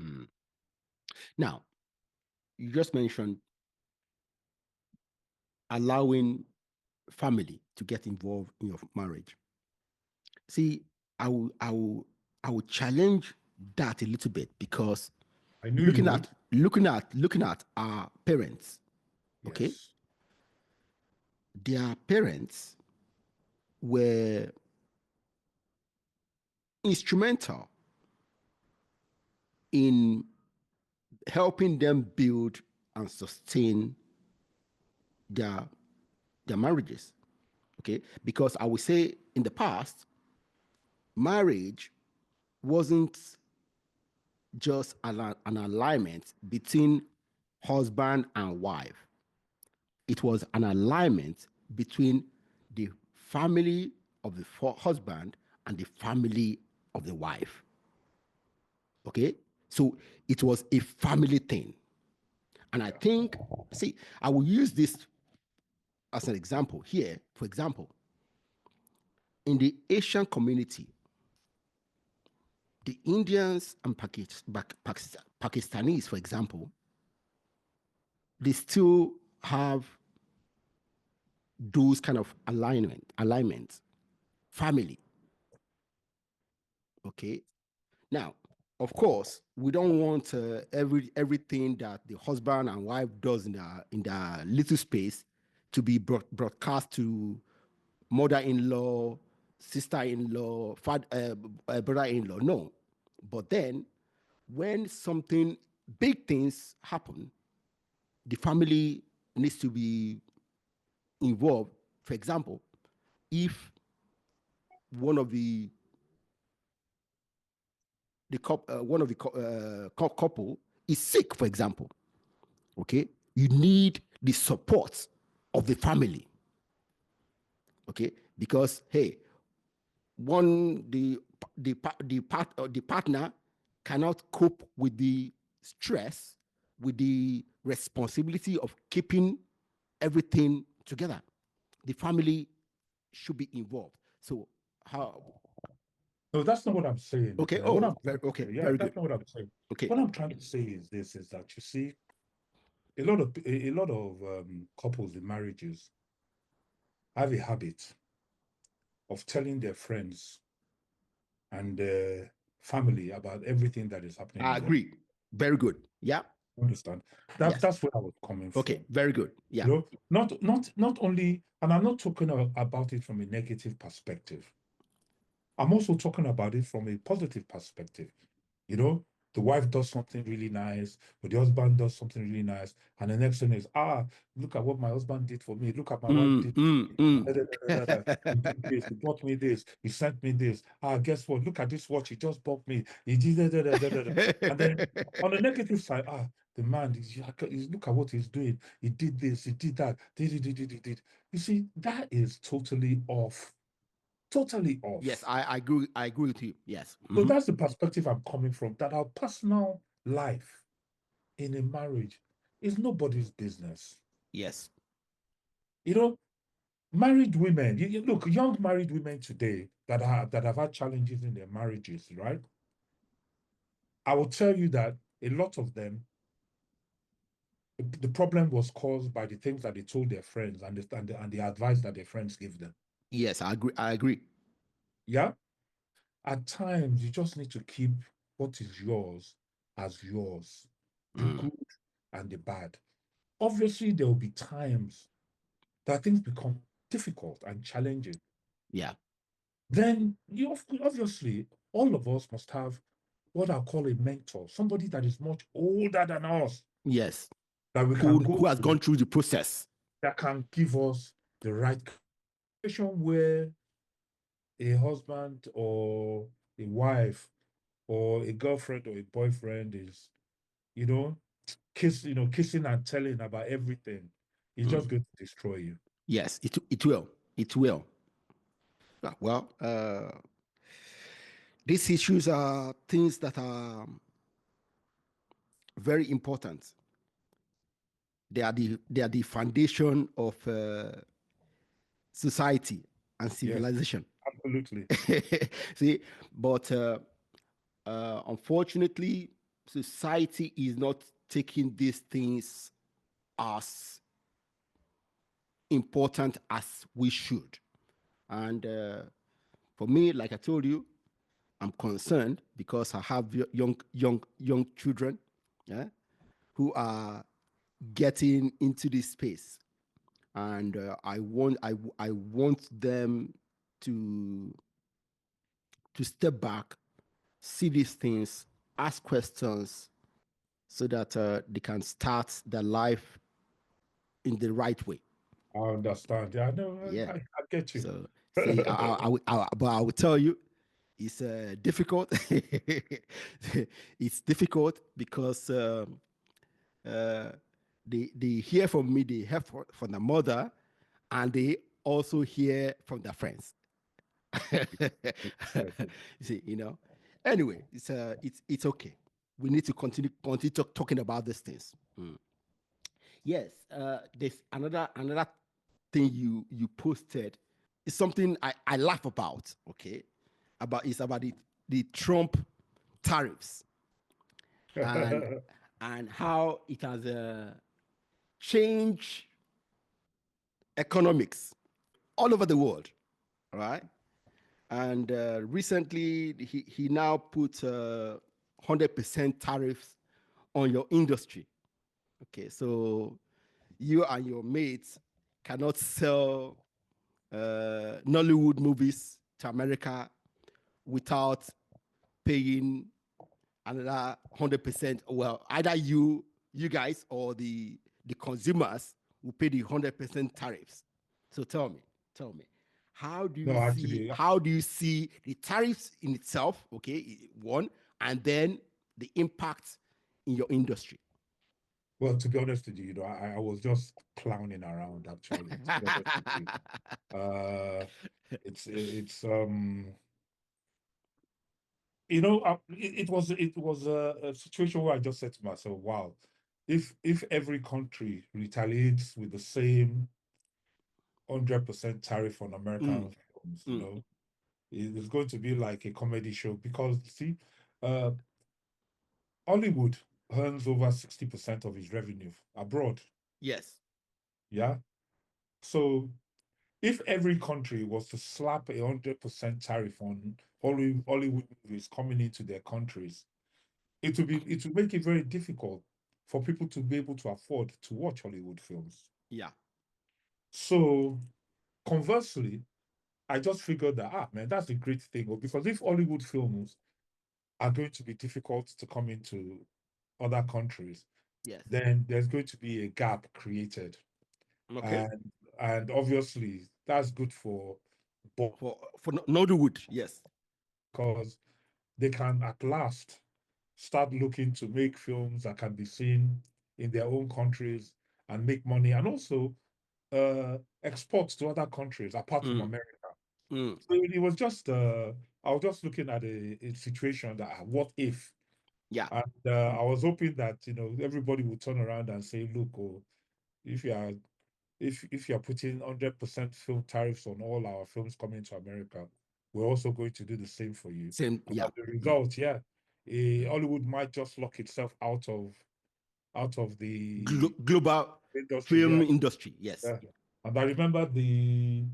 Mm. Now, you just mentioned allowing family to get involved in your marriage. See, I will challenge that a little bit because I knew you would. looking at our parents, okay? Yes. Their parents were instrumental in helping them build and sustain their their marriages. Okay, because I would say in the past, marriage wasn't just an alignment between husband and wife. It was an alignment between the family of the husband and the family of the wife. Okay, so it was a family thing. And I think, see, I will use this as an example here. For example, in the Asian community, the Indians and Pakistanis, for example, they still have those kind of alignment, family. Okay. Now, of course, we don't want everything that the husband and wife does in their little space to be broadcast to mother-in-law, sister-in-law, brother-in-law. No, but then when something big things happen, the family needs to be involved. For example, if one of one of the couple is sick, for example, okay, you need the support of the family, okay, because hey, one the partner cannot cope with the stress, with the responsibility of keeping everything together. The family should be involved. So how? No, that's not what I'm saying. Okay. What Oh, I'm very, trying to okay. say, yeah, Very good. that's not what I'm saying. Okay. What I'm trying to say is this: is that you see, a lot of couples in marriages have a habit of telling their friends and their family about everything that is happening I in their. agree. Very good. Yeah. Understand? That's Yes. that's where I was coming Okay. from. Very good. Yeah. Not only, and I'm not talking about it from a negative perspective. I'm also talking about it from a positive perspective. You know, the wife does something really nice, or the husband does something really nice, and the next thing is, look at what my husband did for me. Look at my wife Mm, did. mm, mm. Da, da, da, da, da, da. He did this. He bought me this. He sent me this. Guess what? Look at this watch. He just bought me. He did da, da, da, da, da, da. And then on the negative side, the man, look at what he's doing. He did this. He did that. Did. You see, that is totally off. Totally Yes, off. I agree. I agree with you. Yes. So Mhm. that's the perspective I'm coming from, that our personal life in a marriage is nobody's business. Yes. You know, married women, look, young married women today that have had challenges in their marriages, right? I will tell you that a lot of them, the problem was caused by the things that they told their friends and the advice that their friends gave them. Yes, I agree. I agree. Yeah. At times, you just need to keep what is yours as yours, the Mm, good and the bad. Obviously, there will be times that things become difficult and challenging. yeah. Then you obviously all of us must have what I call a mentor, somebody that is much older than us Yes. that we can go Who has to gone through the process? that can give us the right situation where a husband or a wife or a girlfriend or a boyfriend is, you know, kissing and telling about everything. It's just Mm. going to destroy you. Yes, it will. It will. Well, these issues are things that are very important. They are the foundation of society and Yes, civilization. absolutely. See, but unfortunately, society is not taking these things as important as we should. And for me, like I told you, I'm concerned because I have young children, yeah, who are getting into this space, and I want them to step back, see these things, ask questions, so that they can start their life in the right way. I understand. Yeah, no, Yeah. I get you. So see, but I will tell you, it's difficult. It's difficult because uh, they hear from me, they hear from the mother, and they also hear from their friends. Yes, yes. You see, Anyway, it's okay. We need to continue talking about these things. Mm. Yes, there's another thing you posted. It's something I laugh about. Okay, it's about the Trump tariffs, and how it has changed economics all over the world. All right. And recently, he now put 100% tariffs on your industry. Okay, so you and your mates cannot sell Nollywood movies to America without paying another 100%. Well, either you guys or the consumers will pay the 100% tariffs. So tell me, No, actually, how do you see the tariffs in itself? Okay, one, and then the impact in your industry. well, to be honest with you, I was just clowning around actually, to be honest with you. Uh, it's it was a situation where I just said to myself, wow, if every country retaliates with the same 100% tariff on American Mm, films, mm, it's going to be like a comedy show because you see, uh, Hollywood earns over 60% of its revenue abroad. yes. Yeah. So if every country was to slap 100% tariff on Hollywood movies coming into their countries, it would make it very difficult for people to be able to afford to watch Hollywood films. Yeah. So conversely, I just figured that man, that's a great thing. Because if Hollywood films are going to be difficult to come into other countries, Yes. then there's going to be a gap created. Okay. And obviously that's good for both For Nollywood, yes. because they can at last start looking to make films that can be seen in their own countries and make money and also export to other countries apart from Mm, America. mm, So it was just I was just looking at a situation that what if, yeah. and I was hoping that everybody would turn around and say, look, oh, if you are if you're putting 100% film tariffs on all our films coming to America, we're also going to do the same for you. Same, And yeah. as a result, yeah, Hollywood might just lock itself out of the Global industry. film Yeah, industry, yes. yeah. And I remember the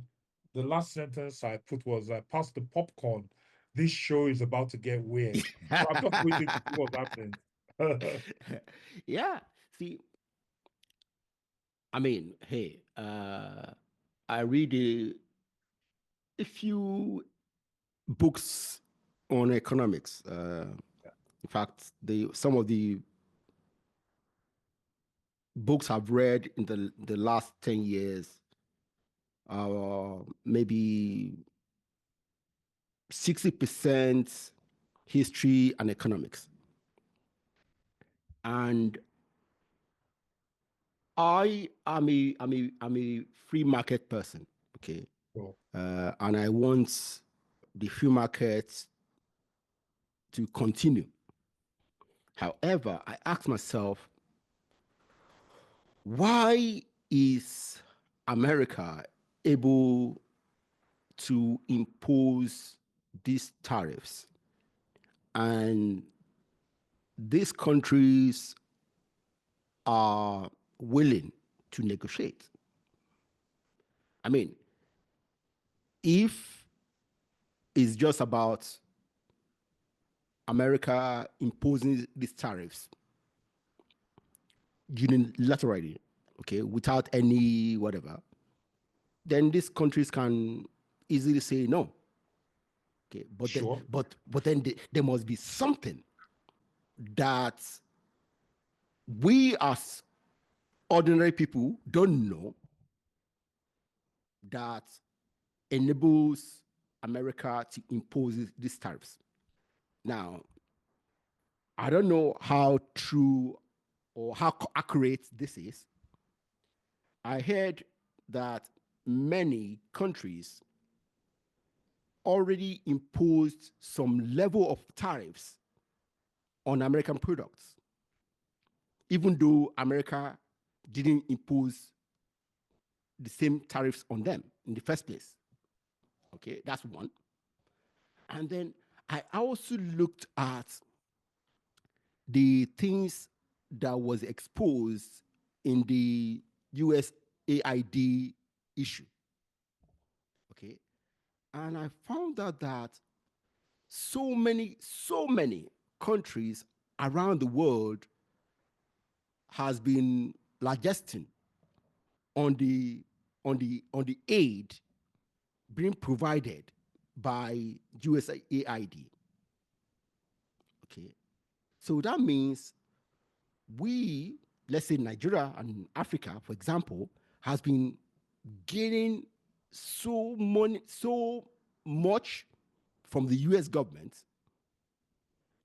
last sentence I put was, "Pass the popcorn. This show is about to get weird." So I'm just waiting to see what's happening. Yeah. See, I mean, hey, I read a few books on economics. In fact, some of the books I've read in the last 10 years, maybe 60% history and economics. And I'm a free market person, okay? So, And I want the free market to continue. However, I ask myself, why is America able to impose these tariffs? And these countries are willing to negotiate. I mean, if it's just about America imposing these tariffs unilaterally, okay, without any whatever, then these countries can easily say no. Okay, sure, but then there must be something that we as ordinary people don't know that enables America to impose these tariffs. Now, I don't know how true or how accurate this is. I heard that many countries already imposed some level of tariffs on American products, even though America didn't impose the same tariffs on them in the first place. Okay, that's one. And then I also looked at the things that was exposed in the USAID issue. Okay. And I found out that so many countries around the world has been largesting on the aid being provided by USAID. Okay. So that means we, let's say Nigeria and Africa, for example, has been gaining so much from the US government.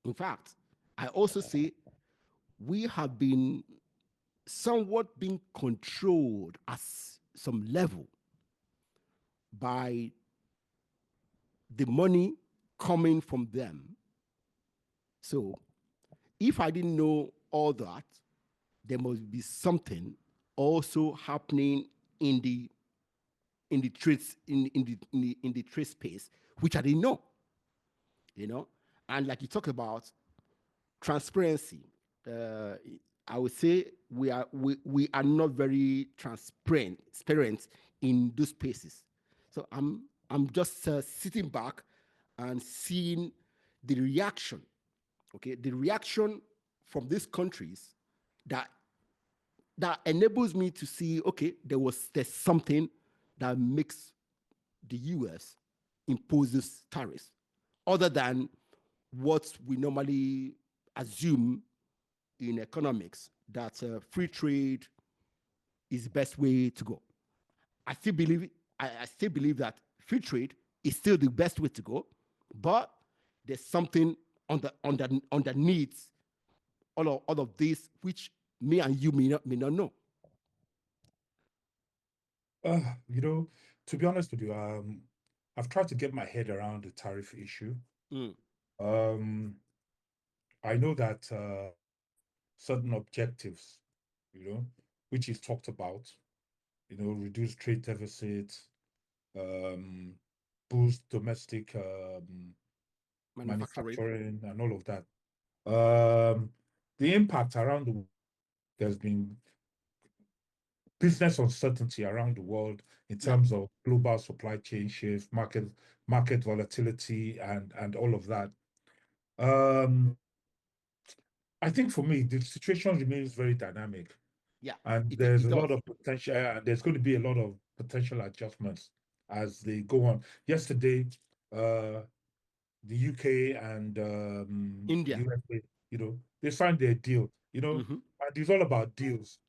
In fact, I also say we have been somewhat being controlled at some level by the money coming from them. So if I didn't know all that, there must be something also happening in the trade in the trade space, which I didn't know, you know. And like you talked about transparency, uh, I would say we are not very transparent in those spaces. So I'm just sitting back and seeing the reaction, okay, the reaction from these countries that enables me to see, okay, there's something that makes the US impose this tariffs, other than what we normally assume in economics, that free trade is the best way to go. I still believe I still believe that free trade is still the best way to go, but there's something underneath all of this which me and you may not know. you know, to be honest with you, I've tried to get my head around the tariff issue. Mm. Um, I know that certain objectives, which is talked about. reduce trade deficits, boost domestic Manufacturing. manufacturing, and all of that. Um, the impact around the world, there's been business uncertainty around the world in Yeah. terms of global supply chain shift, market volatility, and all of that. Um, I think for me, the situation remains very dynamic, Yeah. and It there's a lot does. of potential, and there's going to be a lot of potential adjustments as they go on. Yesterday, uh, the UK and India. USA, they signed their deal, Hmm. and it's all about deals.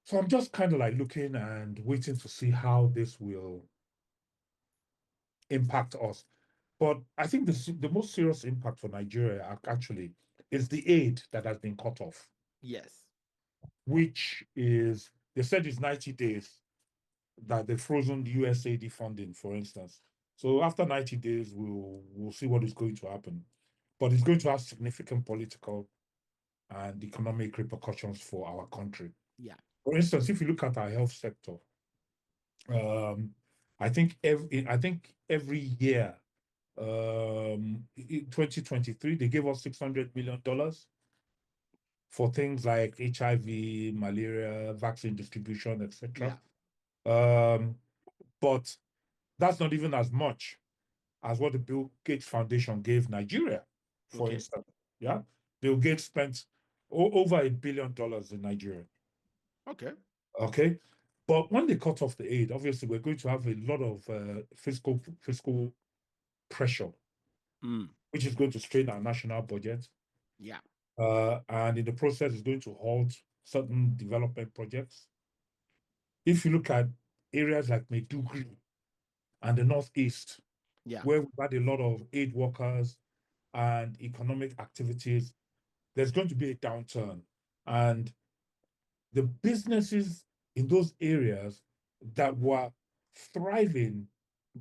So I'm just kind of like looking and waiting to see how this will impact us. But I think the most serious impact for Nigeria actually is the aid that has been cut off, Yes. which is, they said it's 90 days that they've frozen the USAID funding, for instance. So after 90 days, we'll see what is going to happen. But it's going to have significant political and economic repercussions for our country. Yeah. For instance, if you look at our health sector, um, I think every year, in 2023, they gave us $600 million for things like HIV, malaria, vaccine distribution, etc. Yeah. Um, but that's not even as much as what the Bill Gates Foundation gave Nigeria, for Okay. instance. Yeah, Bill Gates spent over $1 billion in Nigeria. Okay. Okay, but when they cut off the aid, obviously we're going to have a lot of fiscal pressure, Mm. which is going to strain our national budget, Yeah. and in the process is going to halt certain development projects. If you look at areas like Maiduguri and the Northeast, Yeah. where we've had a lot of aid workers and economic activities, there's going to be a downturn. And the businesses in those areas that were thriving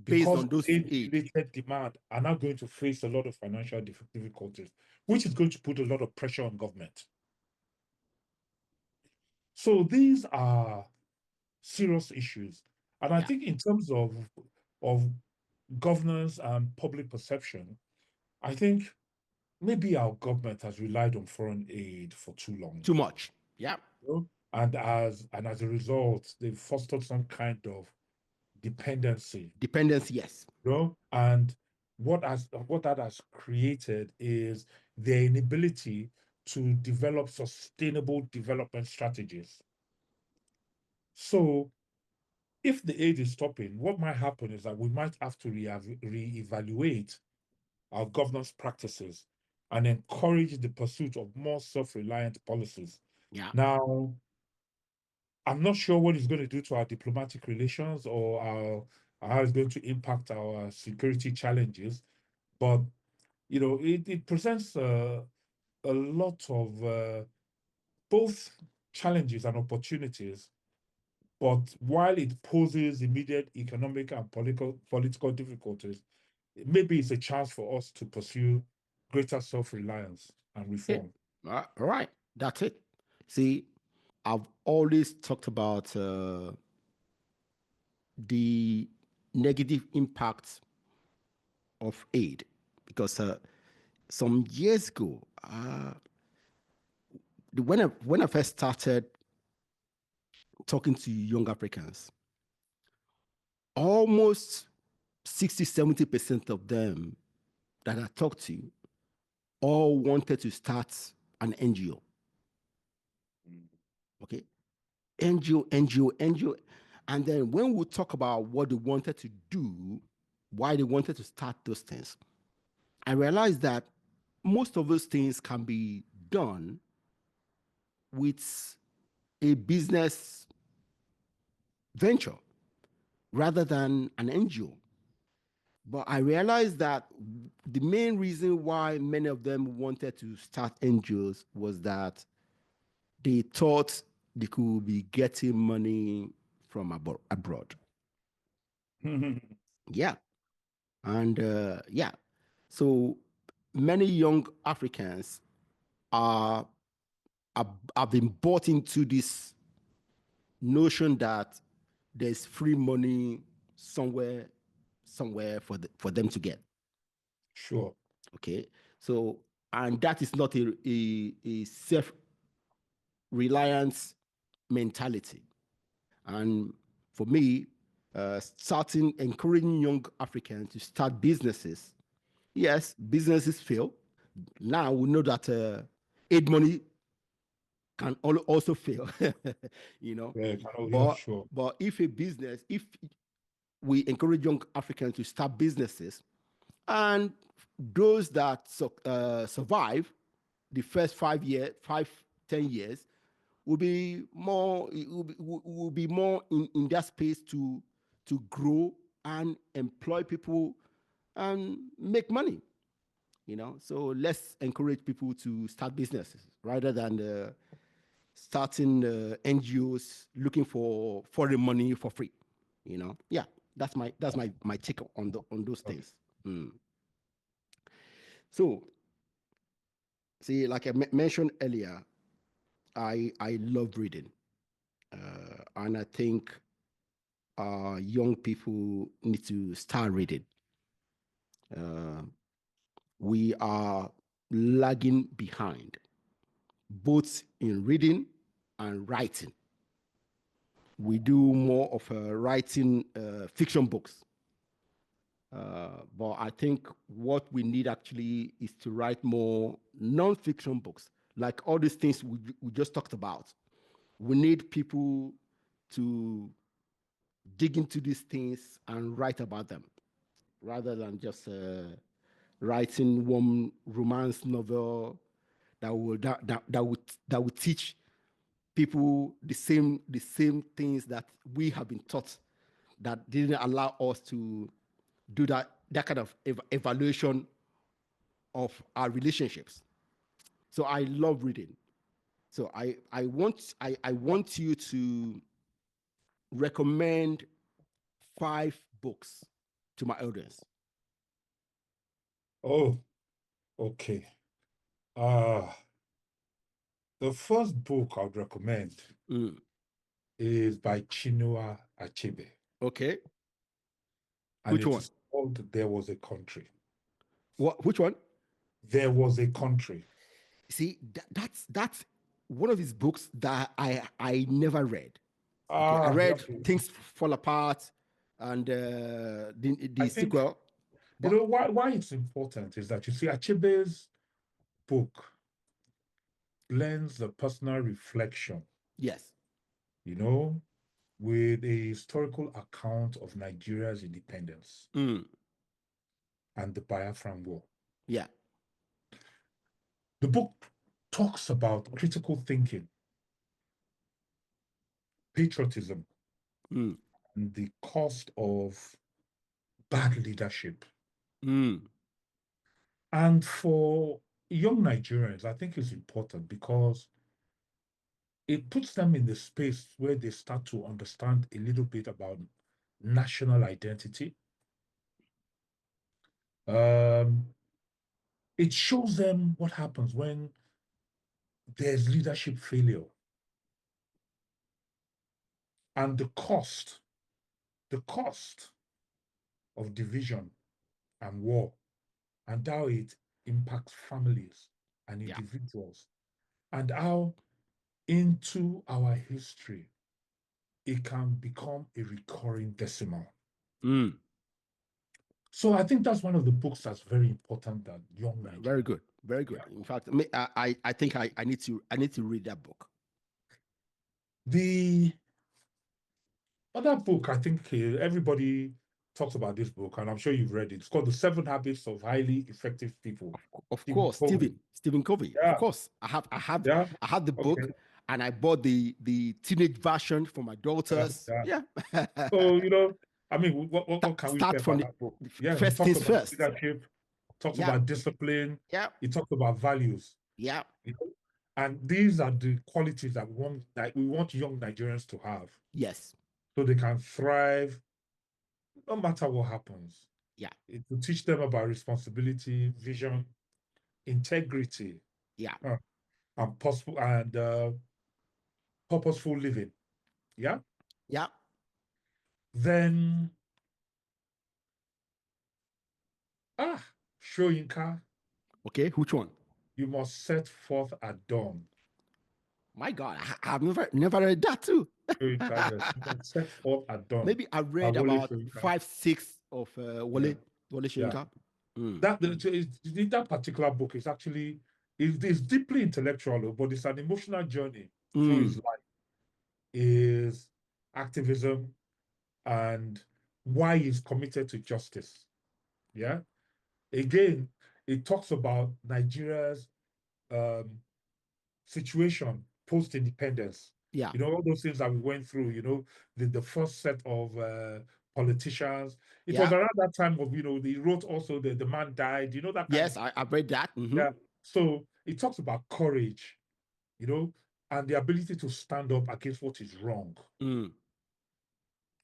Based because on of those aid. aid-related demand are now going to face a lot of financial difficulties, which is going to put a lot of pressure on government. So these are serious issues. And I Yeah. think in terms of governance and public perception, I think maybe our government has relied on foreign aid for too long. Too much. Yeah. And as a result, they've fostered some kind of dependency, Dependence. Yes. and what that has created is their inability to develop sustainable development strategies. So if the aid is stopping, what might happen is that we might have to reevaluate our governance practices and encourage the pursuit of more self-reliant policies. Yeah. Now, I'm not sure what it's going to do to our diplomatic relations or how it's going to impact our security challenges, but it presents a lot of both challenges and opportunities. But while it poses immediate economic and political difficulties, maybe it's a chance for us to pursue greater self-reliance and It. reform. All right. That's it. See, I've always talked about the negative impacts of aid because some years ago, when I first started talking to young Africans, almost 60-70% of them that I talked to all wanted to start an NGO. Okay. NGO, NGO, NGO. And then when we talk about what they wanted to do, why they wanted to start those things, I realized that most of those things can be done with a business venture rather than an NGO. But I realized that the main reason why many of them wanted to start NGOs was that they thought they could be getting money from abroad. Yeah. And yeah. So many young Africans are, have been bought into this notion that there's free money somewhere, for them to get. Sure. Okay, so and that is not a self reliance mentality. And for me, starting encouraging young Africans to start businesses. Yes, businesses fail. Now we know that aid money can also fail, you know. Yeah, yeah, But sure. if we encourage young Africans to start businesses, and those that survive the first 5 years, 5, 10 years, will be more in that space to grow and employ people and make money. So let's encourage people to start businesses rather than starting NGOs looking for foreign money for free. Yeah, that's my take on those Okay. things. So, see, like I mentioned earlier, I love reading, and I think young people need to start reading. Uh, we are lagging behind, both in reading and writing. We do more of writing fiction books. But I think what we need actually is to write more non-fiction books, like all these things we just talked about. We need people to dig into these things and write about them, rather than just writing one romance novel that would teach people the same things that we have been taught, that didn't allow us to do that kind of evaluation of our relationships. So I love reading. So I want you to recommend 5 books to my audience. Oh, okay. Uh, the first book I would recommend is by Chinua Achebe, Okay. and Which it one? is called There Was a Country. What? Which one? There Was a Country. See, that's one of his books that I never read. Okay, I You read have to, Things Fall Apart and I the think, sequel, but why it's important is that you see Achebe's book blends the personal reflection, yes, you know, with a historical account of Nigeria's independence and the Biafran War. yeah, The book talks about critical thinking, patriotism, mm, and the cost of bad leadership. mm, And for young Nigerians, I think it's important because it puts them in the space where they start to understand a little bit about national identity. Um, it shows them what happens when there's leadership failure and the cost of division and war, and how it impacts families and yeah, individuals, and how into our history it can become a recurring decimal. mm, So I think that's one of the books that's very important that young very Nigerians. good, very good. Yeah. In fact, I think I need to read that book. The other book, I think everybody talks about this book, and I'm sure you've read it. It's called The Seven Habits of Highly Effective People. Of Stephen course, Covey. Stephen Covey. Of Yeah, course, yeah, I had the okay. book, and I bought the teenage version for my daughters. Yeah. Yeah. So, I mean, what can we say Start from about the that book? Yeah, he first talks things about first. leadership, talks Yeah, about discipline, yeah, he talks about values, yeah. you know, and these are the qualities that we want young Nigerians to have Yes, so they can thrive no matter what happens. yeah, It will teach them about responsibility, vision, integrity, yeah. and possible and purposeful living. Yeah. Yeah. Then Shoyinka, Okay. Which one? you must set forth at dawn. My God, I've never read that too. Shoyinka, yes, you must set forth at dawn. Maybe I read Awole about Shoyinka. 5, 6 of Yeah, Wale yeah. Shoyinka. Mm. That particular book is actually is deeply intellectual, but it's an emotional journey through his Mm. life, his activism, and why he's committed to justice. Yeah. Again, it talks about Nigeria's um, situation post-independence. Yeah. All those things that we went through, the first set of politicians. It was Yeah. around that time of, he wrote also the man died, that kind of Yes, stuff. I've read that. Mm-hmm. Yeah. So it talks about courage, and the ability to stand up against what is wrong. Mm.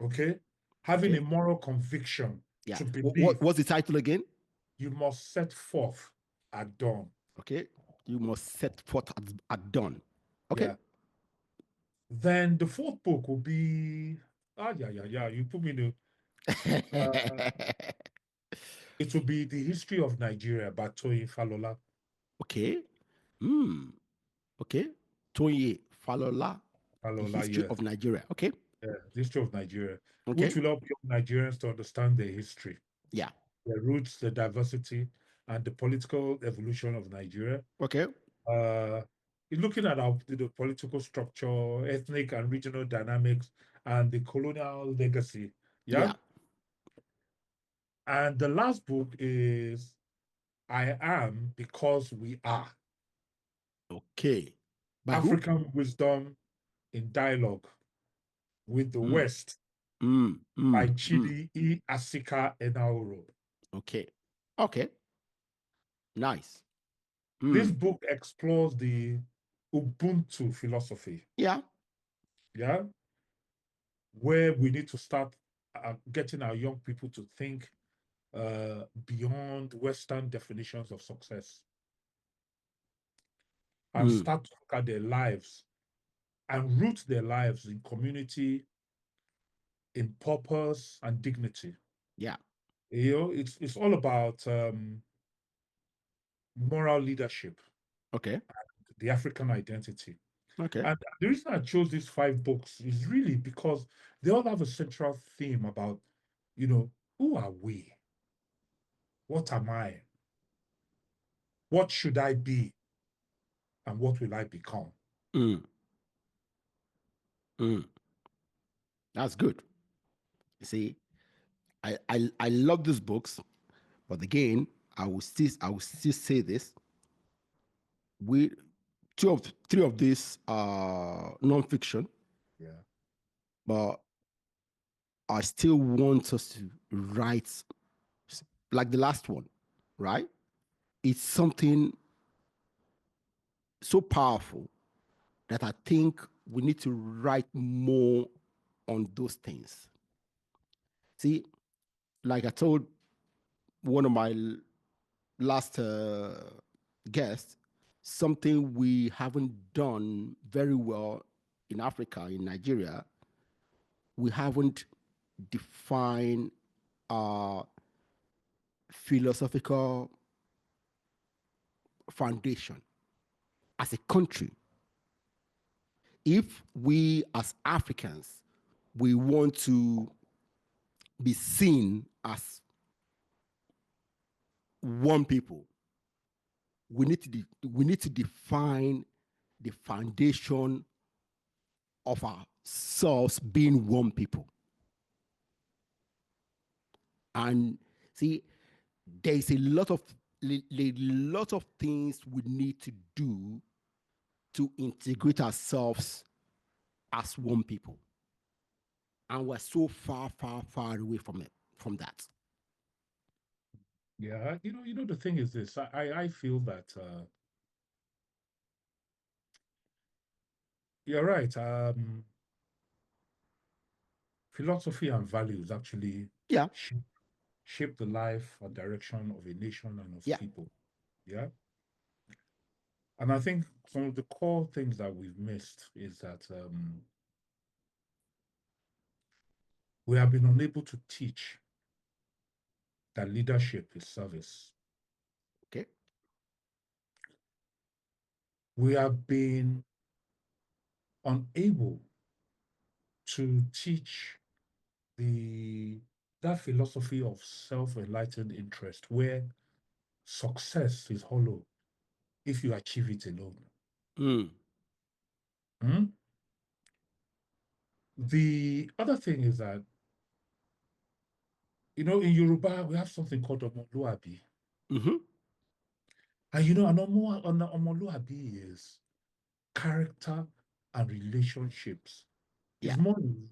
Okay. Having Okay. a moral conviction Yeah. to believe What's the title again? you must set forth at dawn. Okay. You must set forth at dawn. Okay. Yeah. Then the fourth book will be yeah. You put me in it will be The History of Nigeria by Toyin Falola. Okay. Mm. Okay. Toye Falola, The Falola, History yes. of Nigeria. Okay. Yeah, The History of Nigeria, which Okay. will help young Nigerians to understand their history, Yeah. their roots, the diversity, and the political evolution of Nigeria. Okay. Uh, looking at the political structure, ethnic and regional dynamics, and the colonial legacy. Yeah. Yeah. And the last book is I Am Because We Are. Okay. By who? African Wisdom in Dialogue with the Mm. West Mm. by Mm. Mm. Chidi E. Asika Enauro. Okay. Okay. Nice. This Mm. book explores the Ubuntu philosophy, Yeah. yeah, where we need to start getting our young people to think beyond Western definitions of success and Mm. start to look at their lives and root their lives in community, in purpose and dignity. Yeah. It's all about moral leadership, Okay. the African identity. Okay. And the reason I chose these 5 books is really because they all have a central theme about, who are we? What am I? What should I be? And what will I become? Mm. Mm. That's good. You see, I love these books, but again, I will still say this. We 3 of these are non-fiction, Yeah. but I still want us to write like the last one, right? It's something so powerful that I think we need to write more on those things. See, like I told one of my last guests, something we haven't done very well in Africa, in Nigeria, we haven't defined our philosophical foundation as a country. If we as Africans, we want to be seen as one people, we need to define the foundation of ourselves being one people. And see, there's a lot of things we need to do to integrate ourselves as one people. And we're so far, far, far away from that. Yeah. The thing is this, I feel that you're right. Philosophy and values actually Yeah, shape, shape the life or direction of a nation and of yeah, people. Yeah. And I think some of the core things that we've missed is that We have been unable to teach that leadership is service. Okay. We have been unable to teach that philosophy of self-enlightened interest where success is hollow if you achieve it alone. Mm. Hmm? The other thing is that, in Yoruba, we have something called omoluabi. Mm-hmm. And an omoluabi is character and relationships. Yeah.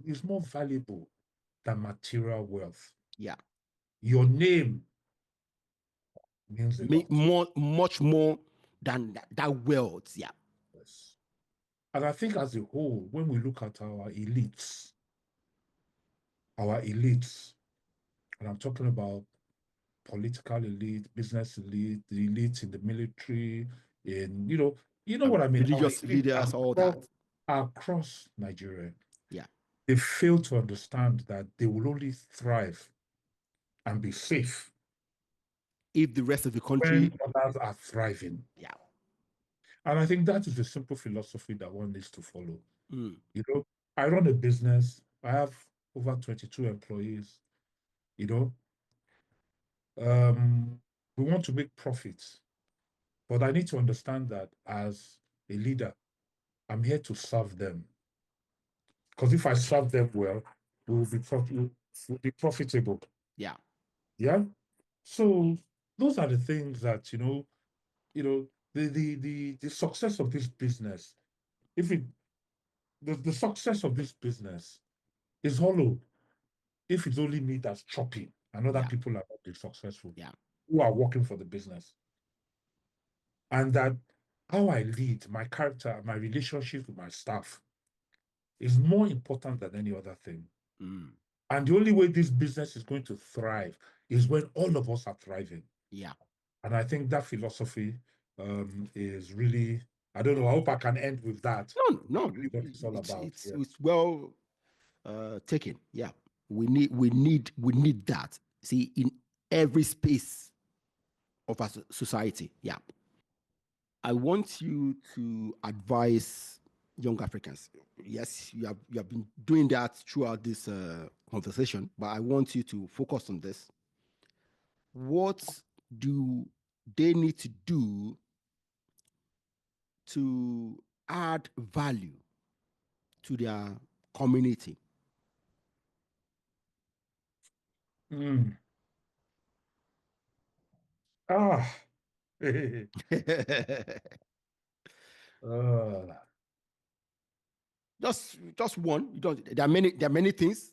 Is more valuable than material wealth. Yeah. Your name means a lot. Much more than that wealth. Yeah. Yes. And I think as a whole, when we look at our elites, and I'm talking about political elite, business elite, the elites in the military, in what I mean, our Religious elite leaders, all that. across Nigeria, Yeah. they fail to understand that they will only thrive and be safe If the rest of the country, when others are thriving. yeah. And I think that is the simple philosophy that one needs to follow. Mm. You know, I run a business. I have over 22 employees. You know, um, we want to make profits, but I need to understand that as a leader, I'm here to serve them. Because if I serve them well, we'll be profitable. Yeah. Yeah. So those are the things that the success of this business. If it the success of this business is hollow if it's only me that's chopping and other Yeah. people are not being successful Yeah. who are working for the business. And that how I lead, my character, my relationship with my staff is more important than any other thing. Mm. And the only way this business is going to thrive is when all of us are thriving. Yeah. And I think that philosophy is really, I don't know, I hope I can end with that. No, That's no, really what it's all about. it's Yes. well taken. Yeah. We need that. See, in every space of our society. Yeah. I want you to advise young Africans. Yes, you have been doing that throughout this conversation, but I want you to focus on this. What do they need to do to add value to their community? Mm. Ah. uh, just one. You don't. There are many things.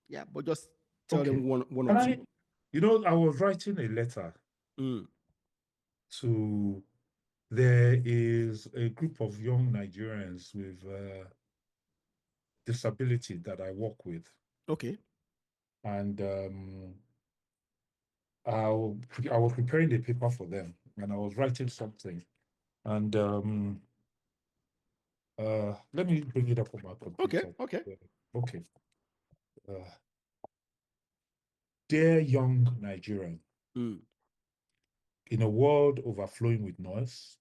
Yeah, but just tell okay. them one or And two. I was writing a letter Mm. to, there is a group of young Nigerians with disability that I work with. Okay. And I was preparing the paper for them and I was writing something. And let me bring it up on my Okay. computer. Okay. Okay. Uh, Dear young Nigerian, Mm. in a world overflowing with noise,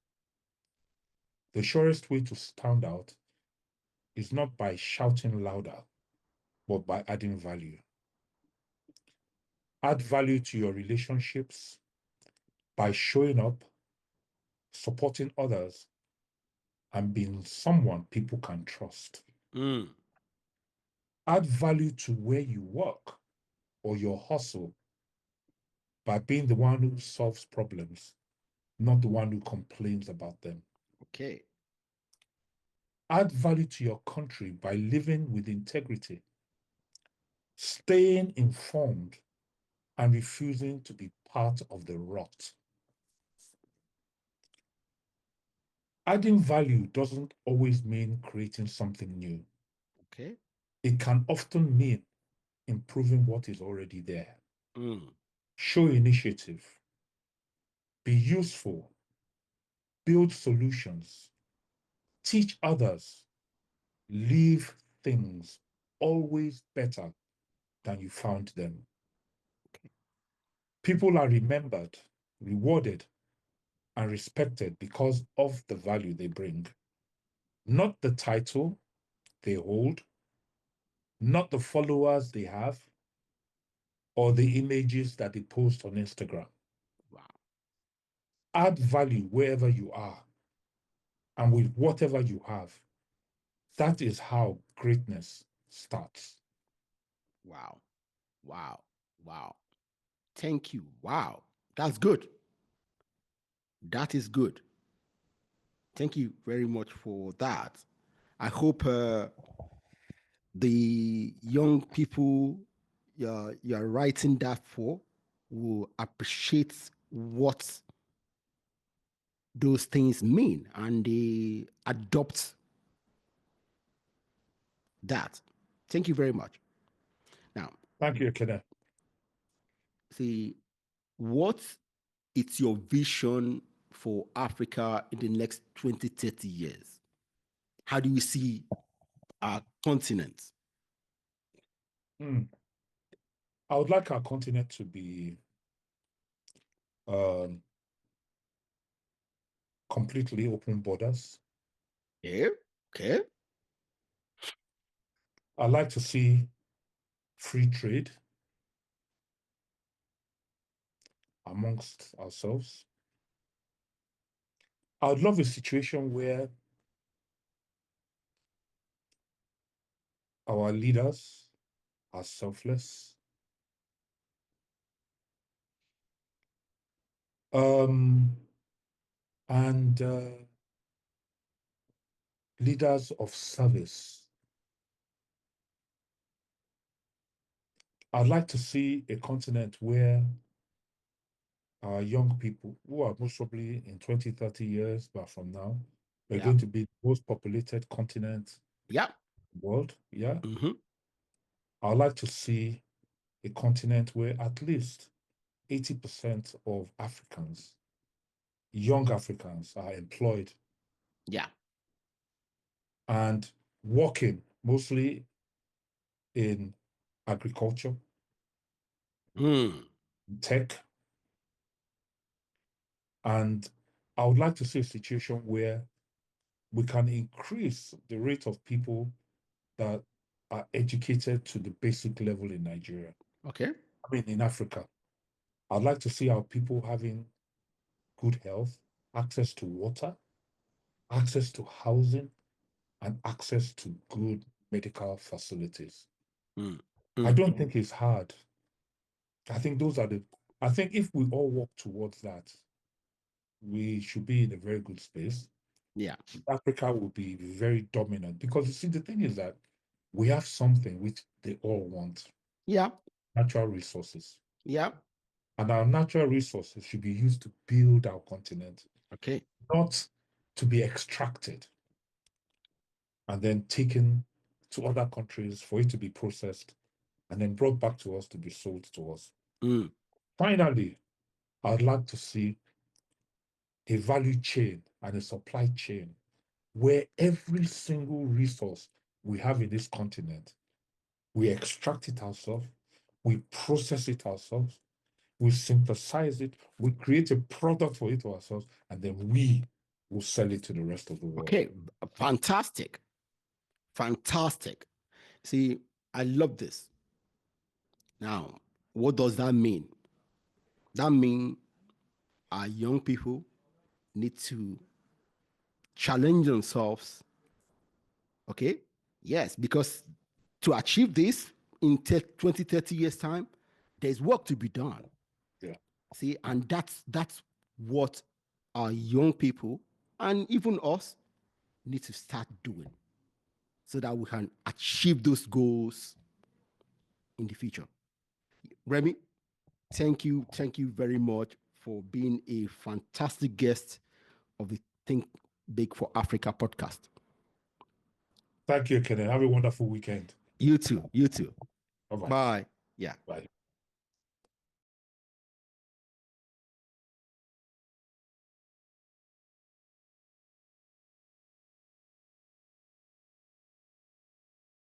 the surest way to stand out is not by shouting louder, but by adding value. Add value to your relationships by showing up, supporting others, and being someone people can trust. Mm. Add value to where you work or your hustle by being the one who solves problems, not the one who complains about them. Okay. Add value to your country by living with integrity, staying informed, and refusing to be part of the rot. Adding value doesn't always mean creating something new. Okay. It can often mean improving what is already there. Mm. Show initiative, be useful, build solutions, teach others, leave things always better than you found them. Okay. People are remembered, rewarded, and respected because of the value they bring, not the title they hold, not the followers they have, or the images that they post on Instagram. Wow. Add value wherever you are and with whatever you have. That is how greatness starts. Wow. Wow. Wow. Thank you. Wow. That's good. That is good. Thank you very much for that. I hope the young people you're writing that for will appreciate what those things mean and they adopt that. Thank you very much. Now, Thank you, Kenneth. see, what is your vision for Africa in the next 20, 30 years? How do you see our continent? I would like our continent to be um, completely open borders. Yeah. Okay. I'd like to see free trade amongst ourselves. I would love a situation where our leaders are selfless, um, and leaders of service. I'd like to see a continent where our young people, who are most probably in 20, 30 years, but from now, we're Yeah. going to be the most populated continent Yeah. in the world. Yeah. Mm-hmm. I'd like to see a continent where at least 80% of Africans, young Africans, are employed Yeah. and working mostly in agriculture, Mm. tech. And I would like to see a situation where we can increase the rate of people that are educated to the basic level in Nigeria. Okay. I mean, in Africa. I'd like to see our people having good health, access to water, access to housing, and access to good medical facilities. Mm. I Mm. don't think it's hard. I think those are the, I think if we all work towards that, we should be in a very good space. Yeah. Africa will be very dominant because you see, the thing is that we have something which they all want, Yeah. natural resources. Yeah. And our natural resources should be used to build our continent, Okay. not to be extracted and then taken to other countries for it to be processed and then brought back to us to be sold to us. Mm. Finally, I'd like to see a value chain and a supply chain where every single resource we have in this continent, we extract it ourselves, we process it ourselves, we synthesize it, we create a product for it ourselves, and then we will sell it to the rest of the world. Okay. Fantastic. Fantastic. See, I love this. Now, what does that mean? That means our young people need to challenge themselves. Okay. Yes, because to achieve this in 20, 30 years' time, there's work to be done. Yeah. See, and that's what our young people and even us need to start doing so that we can achieve those goals in the future. Remy, thank you very much for being a fantastic guest of the Think Big for Africa podcast. Thank you, Kenneth. Have a wonderful weekend. You too, you too. Bye bye. Bye. Yeah. Bye.